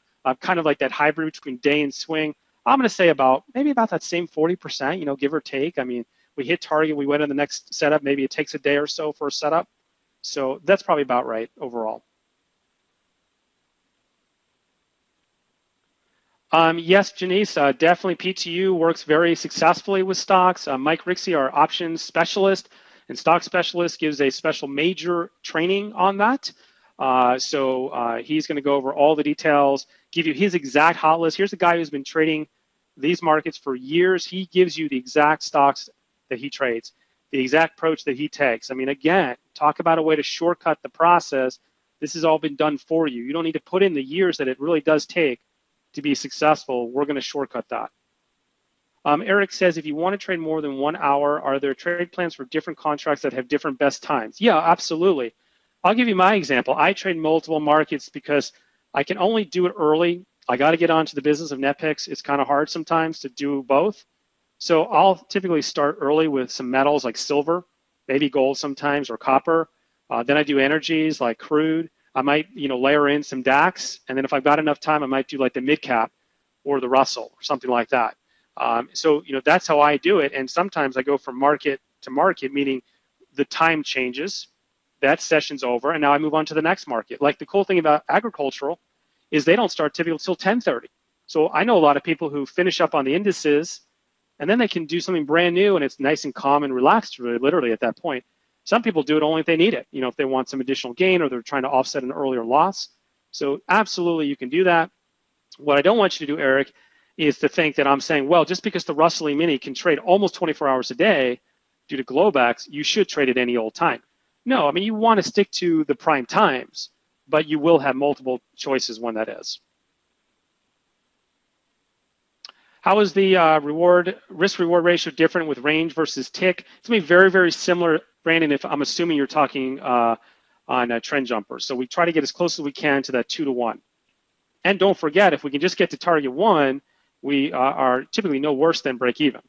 kind of like that hybrid between day and swing, I'm going to say maybe about that same 40%, you know, give or take. I mean, we hit target, we went in the next setup, maybe it takes a day or so for a setup. So that's probably about right overall. Yes, Janice, definitely PTU works very successfully with stocks. Mike Rixey, our options specialist and stock specialist, gives a special major training on that. So he's going to go over all the details, give you his exact hot list. Here's a guy who's been trading these markets for years. He gives you the exact stocks that he trades, the exact approach that he takes. I mean, again, talk about a way to shortcut the process. This has all been done for you. You don't need to put in the years that it really does take to be successful. We're going to shortcut that. Eric says, if you want to trade more than 1 hour, are there trade plans for different contracts that have different best times? Yeah, absolutely. I'll give you my example. I trade multiple markets because I can only do it early. I got to get onto the business of NetPix. It's kind of hard sometimes to do both. So I'll typically start early with some metals like silver, maybe gold sometimes, or copper. Then I do energies like crude. I might, you know, layer in some DAX, and then if I've got enough time, I might do like the mid cap or the Russell or something like that. So that's how I do it. And sometimes I go from market to market, meaning the time changes, that session's over, and now I move on to the next market. Like the cool thing about agricultural is they don't start typically until 10:30. So I know a lot of people who finish up on the indices, and then they can do something brand new, and it's nice and calm and relaxed, really, literally at that point. Some people do it only if they need it, if they want some additional gain or they're trying to offset an earlier loss. So absolutely, you can do that. What I don't want you to do, Eric, is to think that I'm saying, well, just because the Russell E-mini can trade almost 24 hours a day due to Globex, you should trade it any old time. No, I mean, you want to stick to the prime times, but you will have multiple choices when that is. How is the risk-reward ratio different with range versus tick? It's going to be very, very similar, Brandon, if I'm assuming you're talking on a trend jumper. So we try to get as close as we can to that 2-to-1. And don't forget, if we can just get to target 1, we are typically no worse than break even.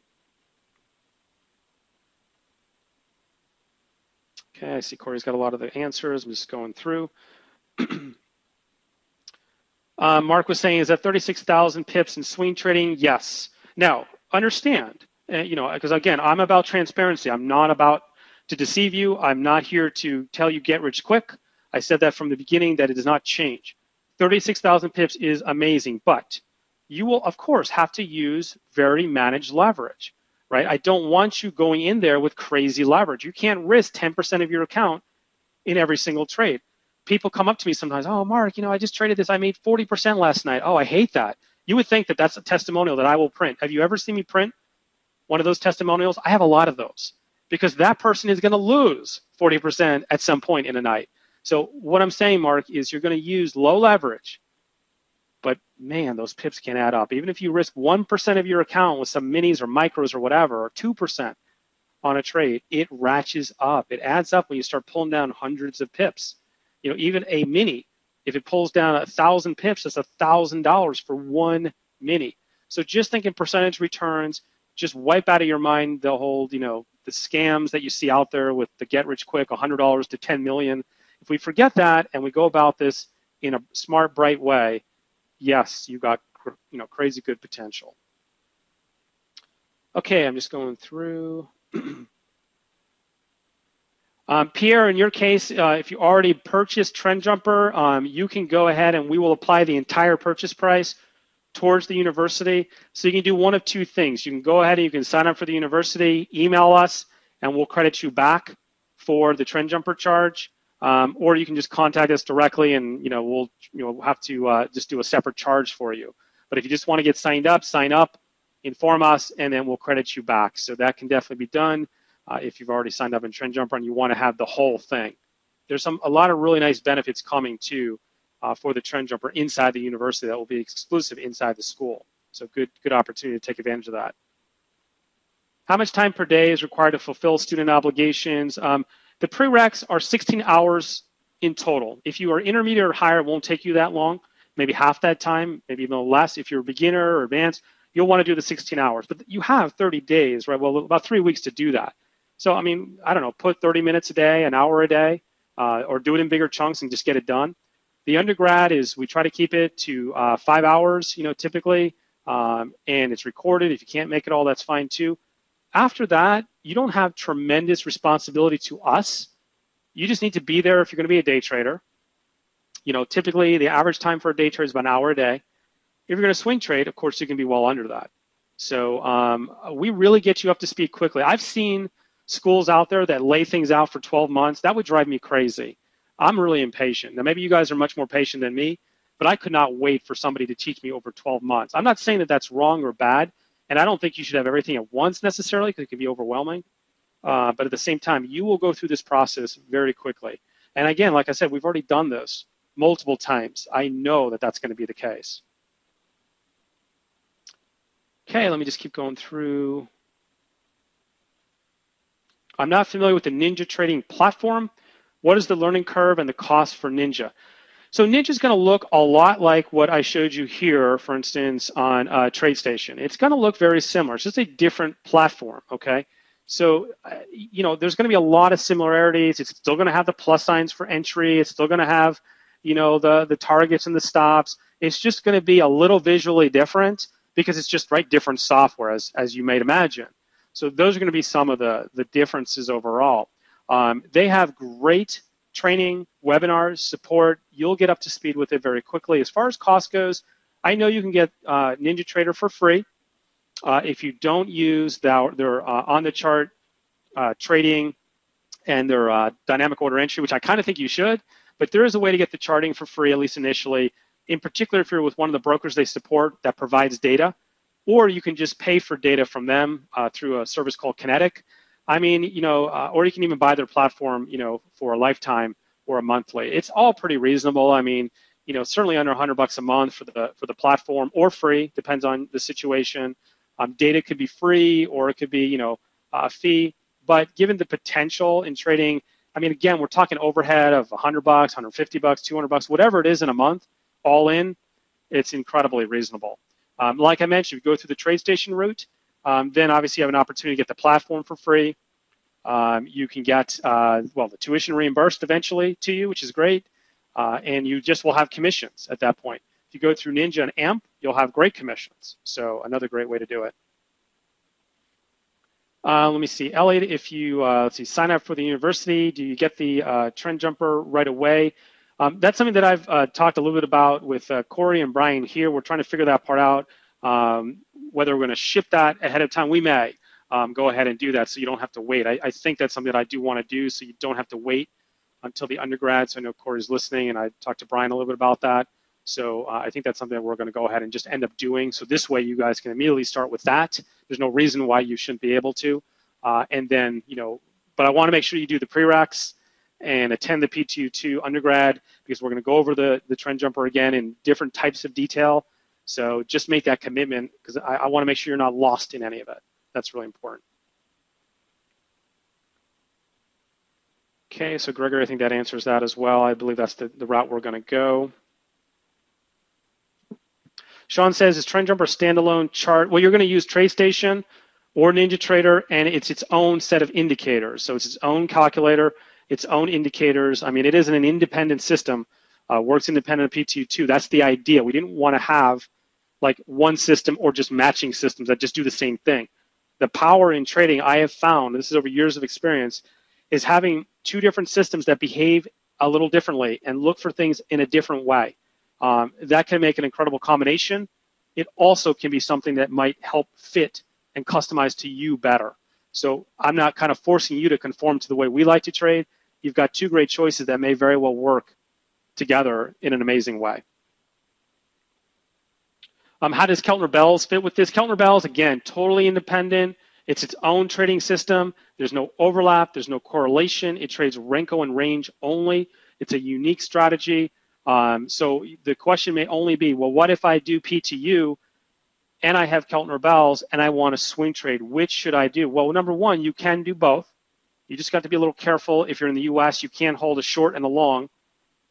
Okay, I see Corey's got a lot of the answers. I'm just going through. Mark was saying, is that 36,000 pips in swing trading? Yes. Now, understand, because again, I'm about transparency. I'm not about to deceive you. I'm not here to tell you get rich quick. I said that from the beginning that it does not change. 36,000 pips is amazing, but you will, of course, have to use very managed leverage, right? I don't want you going in there with crazy leverage. You can't risk 10% of your account in every single trade. People come up to me sometimes, oh, Mark, I just traded this. I made 40% last night. Oh, I hate that. You would think that that's a testimonial that I will print. Have you ever seen me print one of those testimonials? I have a lot of those because that person is going to lose 40% at some point in a night. So what I'm saying, Mark, is you're going to use low leverage, but man, those pips can add up. Even if you risk 1% of your account with some minis or micros or whatever, or 2% on a trade, it ratchets up. It adds up when you start pulling down hundreds of pips. Even a mini, if it pulls down 1,000 pips, that's $1,000 for one mini. So just think in percentage returns, just wipe out of your mind the whole, the scams that you see out there with the get rich quick, $100 to 10 million. If we forget that and we go about this in a smart, bright way, yes, you got, crazy good potential. Okay, I'm just going through. Pierre, in your case, if you already purchased Trend Jumper, you can go ahead and we will apply the entire purchase price towards the university. So you can do one of two things. You can go ahead and you can sign up for the university, email us, and we'll credit you back for the Trend Jumper charge. Or you can just contact us directly and we'll have to just do a separate charge for you. But if you just want to get signed up, sign up, inform us, and then we'll credit you back. So that can definitely be done. If you've already signed up in Trend Jumper and you want to have the whole thing. There's a lot of really nice benefits coming too for the Trend Jumper inside the university that will be exclusive inside the school. So good opportunity to take advantage of that. How much time per day is required to fulfill student obligations? The prereqs are 16 hours in total. If you are intermediate or higher, it won't take you that long, maybe half that time, maybe even less. If you're a beginner or advanced, you'll want to do the 16 hours. But you have 30 days, right? Well, about 3 weeks to do that. So, I mean, I don't know, put 30 minutes a day, an hour a day, or do it in bigger chunks and just get it done. The undergrad is we try to keep it to 5 hours, typically, and it's recorded. If you can't make it all, that's fine too. After that, you don't have tremendous responsibility to us. You just need to be there if you're going to be a day trader. Typically the average time for a day trade is about an hour a day. If you're going to swing trade, of course, you can be well under that. So we really get you up to speed quickly. I've seen schools out there that lay things out for 12 months. That would drive me crazy. I'm really impatient. Now, maybe you guys are much more patient than me, but I could not wait for somebody to teach me over 12 months. I'm not saying that that's wrong or bad, and I don't think you should have everything at once necessarily because it can be overwhelming. But at the same time, you will go through this process very quickly. And again, like I said, we've already done this multiple times. I know that that's going to be the case. Okay, let me just keep going through. I'm not familiar with the Ninja trading platform. What is the learning curve and the cost for Ninja? So Ninja is going to look a lot like what I showed you here, for instance, on TradeStation. It's going to look very similar. It's just a different platform, okay? So, there's going to be a lot of similarities. It's still going to have the plus signs for entry. It's still going to have, the targets and the stops. It's just going to be a little visually different, because it's just different software, as you might imagine. So those are going to be some of the differences overall. They have great training, webinars, support. You'll get up to speed with it very quickly. As far as cost goes, I know you can get NinjaTrader for free if you don't use their on-the-chart trading and their dynamic order entry, which I kind of think you should. But there is a way to get the charting for free, at least initially, in particular if you're with one of the brokers they support that provides data, or you can just pay for data from them through a service called Kinetic. I mean, or you can even buy their platform, for a lifetime or a monthly. It's all pretty reasonable. I mean, certainly under $100 a month for the platform, or free, depends on the situation. Data could be free, or it could be, a fee. But given the potential in trading, I mean, again, we're talking overhead of $100, $150, $200, whatever it is in a month, all in, it's incredibly reasonable. Like I mentioned, if you go through the TradeStation route, then obviously you have an opportunity to get the platform for free. You can get, the tuition reimbursed eventually to you, which is great. And you just will have commissions at that point. If you go through Ninja and AMP, you'll have great commissions. So another great way to do it. Let me see, Elliot, if you sign up for the university, do you get the Trend Jumper right away? That's something that I've talked a little bit about with Corey and Brian here. We're trying to figure that part out, whether we're going to ship that ahead of time. We may go ahead and do that so you don't have to wait. I think that's something that I do want to do so you don't have to wait until the undergrad. So I know Corey's listening, and I talked to Brian a little bit about that. So I think that's something that we're going to go ahead and just end up doing. So this way you guys can immediately start with that. There's no reason why you shouldn't be able to. And then, but I want to make sure you do the prereqs and attend the PTU2 undergrad, because we're going to go over the Trend Jumper again in different types of detail. So just make that commitment, because I want to make sure you're not lost in any of it. That's really important. Okay, so Gregory, I think that answers that as well. I believe that's the route we're going to go. Sean says, is Trend Jumper standalone chart? Well, you're going to use TradeStation or NinjaTrader, and it's its own set of indicators. So it's its own calculator, its own indicators. I mean, it isn't an independent system, works independent of PTU2. That's the idea. We didn't want to have like one system or just matching systems that just do the same thing. The power in trading, I have found, this is over years of experience, is having two different systems that behave a little differently and look for things in a different way. That can make an incredible combination. It also can be something that might help fit and customize to you better. So I'm not kind of forcing you to conform to the way we like to trade. You've got two great choices that may very well work together in an amazing way. How does Keltner Bells fit with this? Keltner Bells, again, totally independent. It's its own trading system. There's no overlap. There's no correlation. It trades Renko and range only. It's a unique strategy. So the question may only be, well, what if I do PTU and I have Keltner Bells and I want to swing trade? Which should I do? Well, number one, you can do both. You just got to be a little careful. If you're in the US, you can't hold a short and a long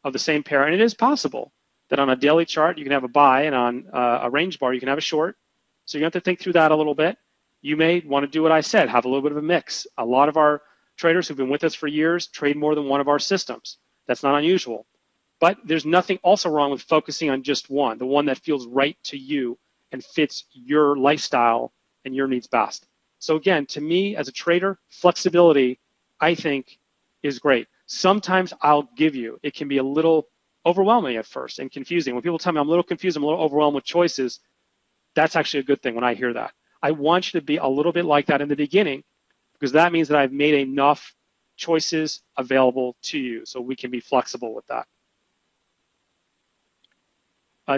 of the same pair. And it is possible that on a daily chart, you can have a buy, and on a range bar, you can have a short. So you have to think through that a little bit. You may want to do what I said, have a little bit of a mix. A lot of our traders who've been with us for years trade more than one of our systems. That's not unusual. But there's nothing also wrong with focusing on just one, the one that feels right to you and fits your lifestyle and your needs best. So again, to me as a trader, flexibility, I think, is great. Sometimes I'll give you, it can be a little overwhelming at first and confusing. When people tell me I'm a little confused, I'm a little overwhelmed with choices, that's actually a good thing when I hear that. I want you to be a little bit like that in the beginning, because that means that I've made enough choices available to you, so we can be flexible with that.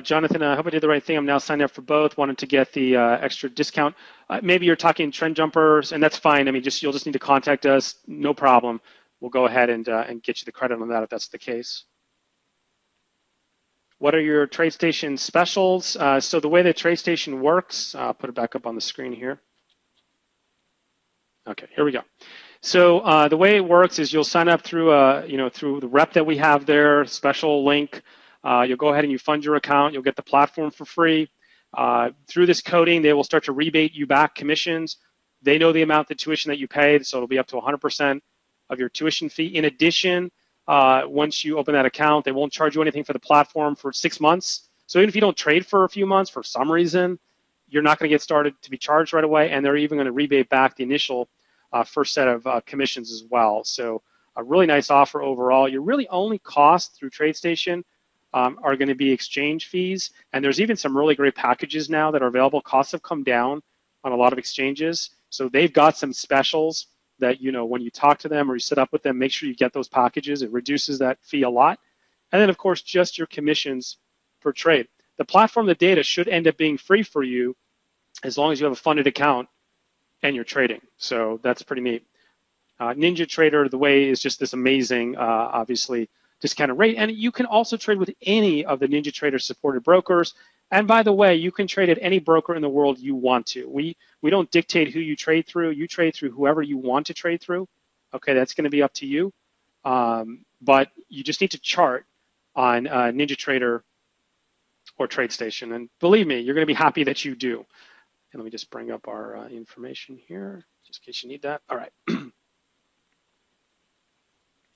Jonathan, I hope I did the right thing. I'm now signed up for both. Wanted to get the extra discount. Maybe you're talking Trend Jumpers, and that's fine. I mean, you'll just need to contact us. No problem. We'll go ahead and get you the credit on that if that's the case. What are your TradeStation specials? So the way that TradeStation works, I'll put it back up on the screen here. Okay, here we go. So the way it works is you'll sign up through through the rep that we have there, special link. You'll go ahead and you fund your account. You'll get the platform for free. Through this coding, they will start to rebate you back commissions. They know the amount of tuition that you paid, so it'll be up to 100% of your tuition fee. In addition, once you open that account, they won't charge you anything for the platform for 6 months. So even if you don't trade for a few months for some reason, you're not going to get started to be charged right away, and they're even going to rebate back the initial first set of commissions as well. So a really nice offer overall. Your really only cost through TradeStation are going to be exchange fees, and there's even some really great packages now that are available. Costs have come down on a lot of exchanges, so they've got some specials that, you know, when you talk to them or you set up with them, make sure you get those packages. It reduces that fee a lot. And then, of course, just your commissions per trade. The platform, the data should end up being free for you as long as you have a funded account and you're trading. So that's pretty neat. NinjaTrader, the way, is just this amazing, obviously, discounted rate. And you can also trade with any of the NinjaTrader supported brokers. And by the way, you can trade at any broker in the world you want to. We don't dictate who you trade through. You trade through whoever you want to trade through. Okay, that's going to be up to you. But you just need to chart on NinjaTrader or TradeStation. And believe me, you're going to be happy that you do. And let me just bring up our information here, just in case you need that. All right.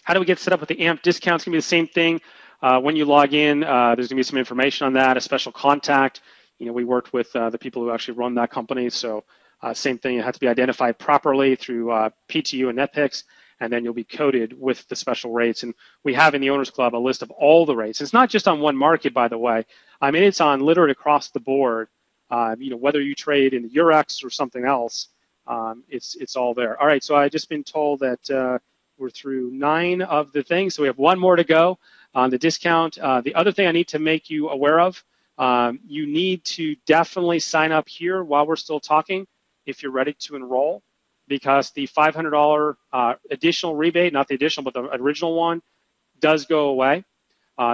How do we get set up with the AMP discount? It's going to be the same thing. When you log in, there's going to be some information on that, a special contact. You know, we worked with the people who actually run that company. So same thing, it has to be identified properly through PTU and NetPicks, and then you'll be coded with the special rates. And we have in the Owners Club a list of all the rates. It's not just on one market, by the way. I mean, it's on literally across the board. You know, whether you trade in the Eurex or something else, it's all there. All right, so I've just been told that we're through 9 of the things, so we have 1 more to go on the discount. The other thing I need to make you aware of, you need to definitely sign up here while we're still talking if you're ready to enroll, because the $500 additional rebate, not the additional, but the original one, does go away.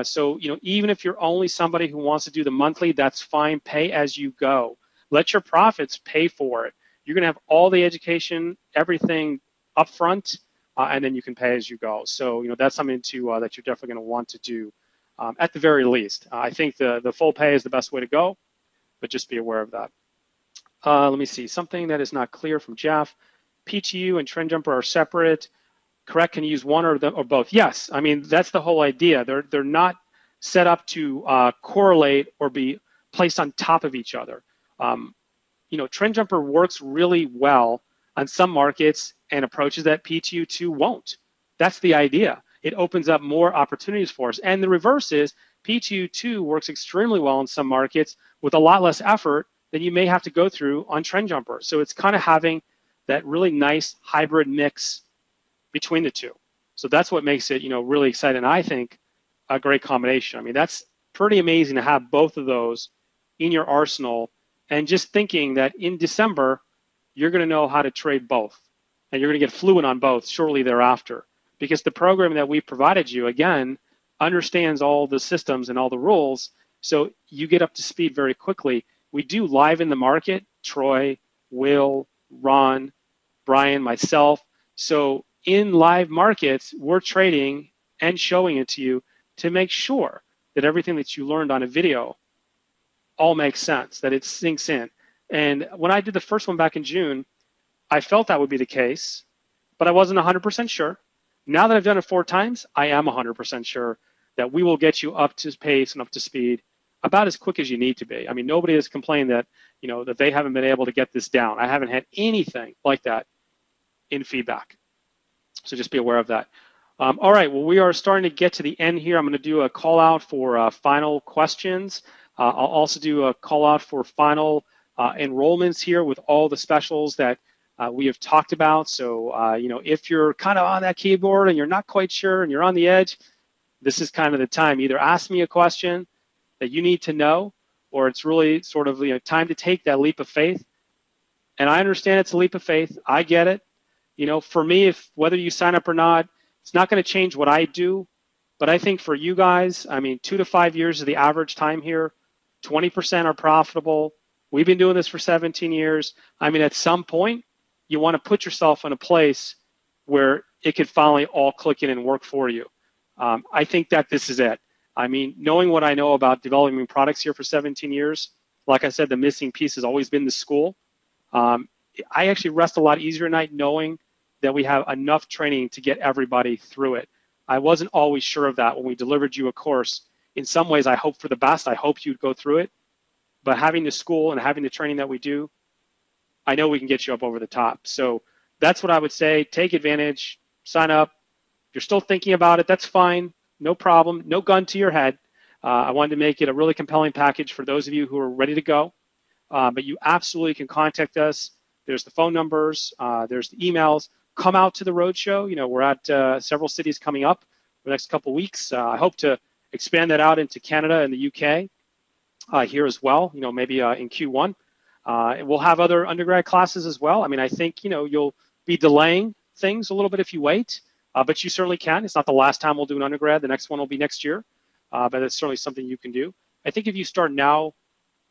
So, you know, even if you're only somebody who wants to do the monthly, that's fine. Pay as you go. Let your profits pay for it. You're going to have all the education, everything up front, and then you can pay as you go. So, you know, that's something to that you're definitely going to want to do at the very least. I think the full pay is the best way to go, but just be aware of that. Let me see. Something that is not clear from Jeff. PTU and Trend Jumper are separate. Correct? Can you use one or both? Yes. I mean, that's the whole idea. They're not set up to correlate or be placed on top of each other. You know, Trend Jumper works really well on some markets and approaches that PTU2 won't. That's the idea. It opens up more opportunities for us. And the reverse is PTU2 works extremely well in some markets with a lot less effort than you may have to go through on Trend Jumper. So it's kind of having that really nice hybrid mix between the two. So that's what makes it, you know, really exciting. I think a great combination. I mean, that's pretty amazing to have both of those in your arsenal, and just thinking that in December, you're going to know how to trade both, and you're going to get fluent on both shortly thereafter, because the program that we provided you, again, understands all the systems and all the rules, so you get up to speed very quickly. We do live in the market, Troy, Will, Ron, Brian, myself. So in live markets, we're trading and showing it to you to make sure that everything that you learned on a video all makes sense, that it sinks in. And when I did the first one back in June, I felt that would be the case, but I wasn't 100% sure. Now that I've done it 4 times, I am 100% sure that we will get you up to pace and up to speed about as quick as you need to be. I mean, nobody has complained that, you know, that they haven't been able to get this down. I haven't had anything like that in feedback. So just be aware of that. All right, well, we are starting to get to the end here. I'm going to do a call out for final questions. I'll also do a call out for final enrollments here with all the specials that we have talked about. So, you know, if you're kind of on that keyboard and you're not quite sure and you're on the edge, this is kind of the time. Either ask me a question that you need to know, or it's really sort of, you know, time to take that leap of faith. And I understand it's a leap of faith. I get it. You know, for me, if whether you sign up or not, it's not going to change what I do. But I think for you guys, I mean, 2 to 5 years is the average time here. 20% are profitable. We've been doing this for 17 years. I mean, at some point, you want to put yourself in a place where it could finally all click in and work for you. I think that this is it. I mean, knowing what I know about developing products here for 17 years, like I said, the missing piece has always been the school. I actually rest a lot easier at night knowing that we have enough training to get everybody through it. I wasn't always sure of that when we delivered you a course. In some ways, I hope for the best. I hope you'd go through it. but having the school and having the training that we do, I know we can get you up over the top. So that's what I would say. Take advantage, sign up. If you're still thinking about it, that's fine. No problem. No gun to your head. I wanted to make it a really compelling package for those of you who are ready to go. But you absolutely can contact us. There's the phone numbers. There's the emails. Come out to the roadshow. You know, we're at several cities coming up the next couple of weeks. I hope to expand that out into Canada and the UK here as well, you know, maybe in Q1. We'll have other undergrad classes as well. I mean, I think, you know, you'll be delaying things a little bit if you wait, but you certainly can. It's not the last time we'll do an undergrad. The next one will be next year, but it's certainly something you can do. I think if you start now,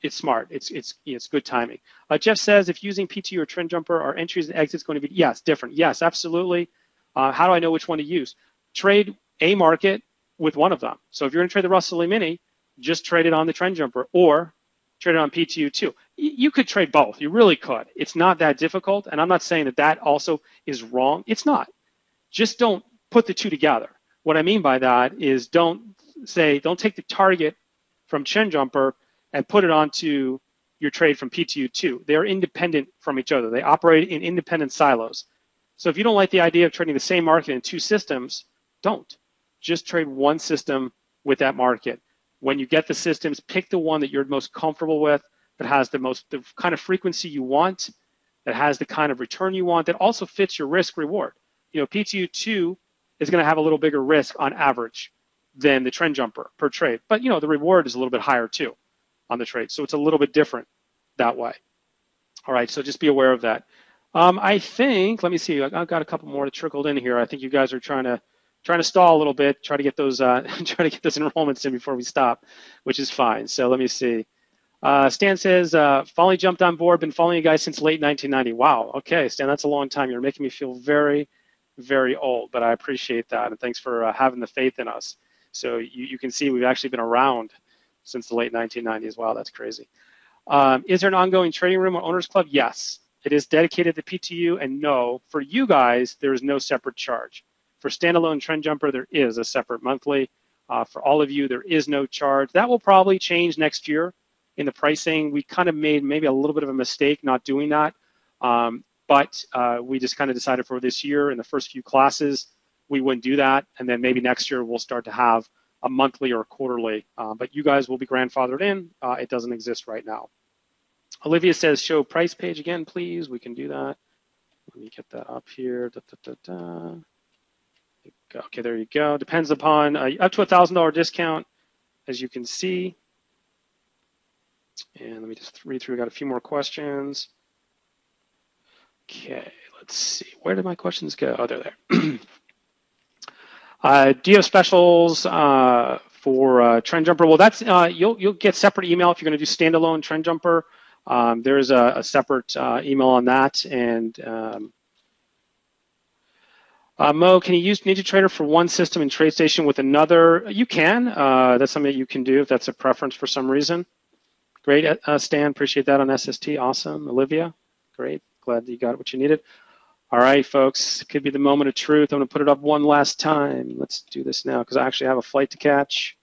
it's smart. It's good timing. Jeff says, if using PTU or Trend Jumper, are entries and exits going to be, yes, different? Yes, absolutely. How do I know which one to use? Trade a market with one of them. So if you're going to trade the Russell E-mini, just trade it on the Trend Jumper or trade it on PTU too. You could trade both. You really could. It's not that difficult. And I'm not saying that that also is wrong. It's not. Just don't put the two together. What I mean by that is don't take the target from Trend Jumper and put it onto your trade from PTU2. They're independent from each other. They operate in independent silos. So if you don't like the idea of trading the same market in two systems, don't. Just trade one system with that market. When you get the systems, pick the one that you're most comfortable with, that has the kind of frequency you want, that has the kind of return you want, that also fits your risk reward. You know, PTU2 is going to have a little bigger risk on average than the Trend Jumper per trade. But, you know, the reward is a little bit higher too on the trade. So it's a little bit different that way. All right, so just be aware of that. I think, let me see, I've got a couple more that trickled in here. I think you guys are trying to stall a little bit, try to get those enrollments in before we stop, which is fine. So let me see. Stan says, finally jumped on board, been following you guys since late 1990. Wow, okay, Stan, that's a long time. You're making me feel very, very old, but I appreciate that, and thanks for having the faith in us. So you can see we've actually been around since the late 1990s. Wow, that's crazy. Is there an ongoing trading room or owners club? Yes, it is dedicated to PTU, and no, for you guys, there is no separate charge. For standalone Trend Jumper, there is a separate monthly. For all of you, there is no charge. That will probably change next year in the pricing. We kind of made maybe a little bit of a mistake not doing that, but we just kind of decided for this year in the first few classes, we wouldn't do that, and then maybe next year we'll start to have a monthly or a quarterly, but you guys will be grandfathered in. It doesn't exist right now. Olivia says, show price page again, please. We can do that. Let me get that up here. Okay, there you go. Depends upon up to $1,000 discount, as you can see. And let me just read through. We got a few more questions. Okay, let's see. Where did my questions go? Oh, they're there. Do you have specials for Trend Jumper? Well, that's you'll get separate email if you're going to do standalone Trend Jumper. There's a separate email on that, and Mo, can you use NinjaTrader for one system and TradeStation with another? You can. That's something that you can do if that's a preference for some reason. Great, Stan. Appreciate that on SST. Awesome. Olivia, great. Glad that you got what you needed. All right, folks. It could be the moment of truth. I'm going to put it up one last time. Let's do this now because I actually have a flight to catch.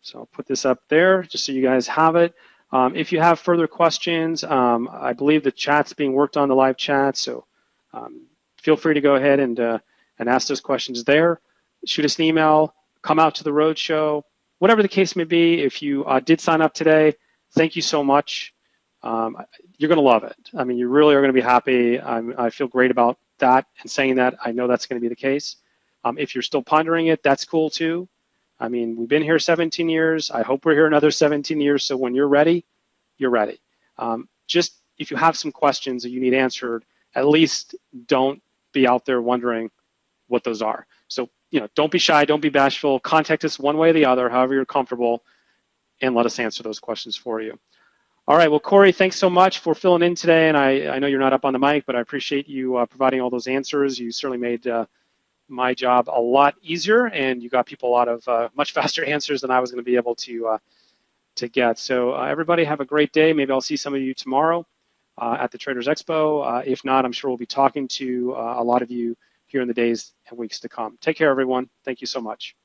So I'll put this up there just so you guys have it. If you have further questions, I believe the chat's being worked on, the live chat. So feel free to go ahead and ask those questions there. Shoot us an email. Come out to the roadshow. Whatever the case may be, if you did sign up today, thank you so much. You're going to love it. I mean, you really are going to be happy. I feel great about that and saying that. I know that's going to be the case. If you're still pondering it, that's cool too. I mean, we've been here 17 years. I hope we're here another 17 years. So when you're ready, you're ready. Just if you have some questions that you need answered, at least don't be out there wondering what those are. So, you know, don't be shy, don't be bashful. Contact us one way or the other, however you're comfortable, and let us answer those questions for you. All right, well, Corey, thanks so much for filling in today. And I know you're not up on the mic, but I appreciate you providing all those answers. You certainly made my job a lot easier, and you got people a lot of much faster answers than I was going to be able to get. So everybody have a great day. Maybe I'll see some of you tomorrow at the Traders Expo. If not, I'm sure we'll be talking to a lot of you here in the days and weeks to come. Take care, everyone. Thank you so much.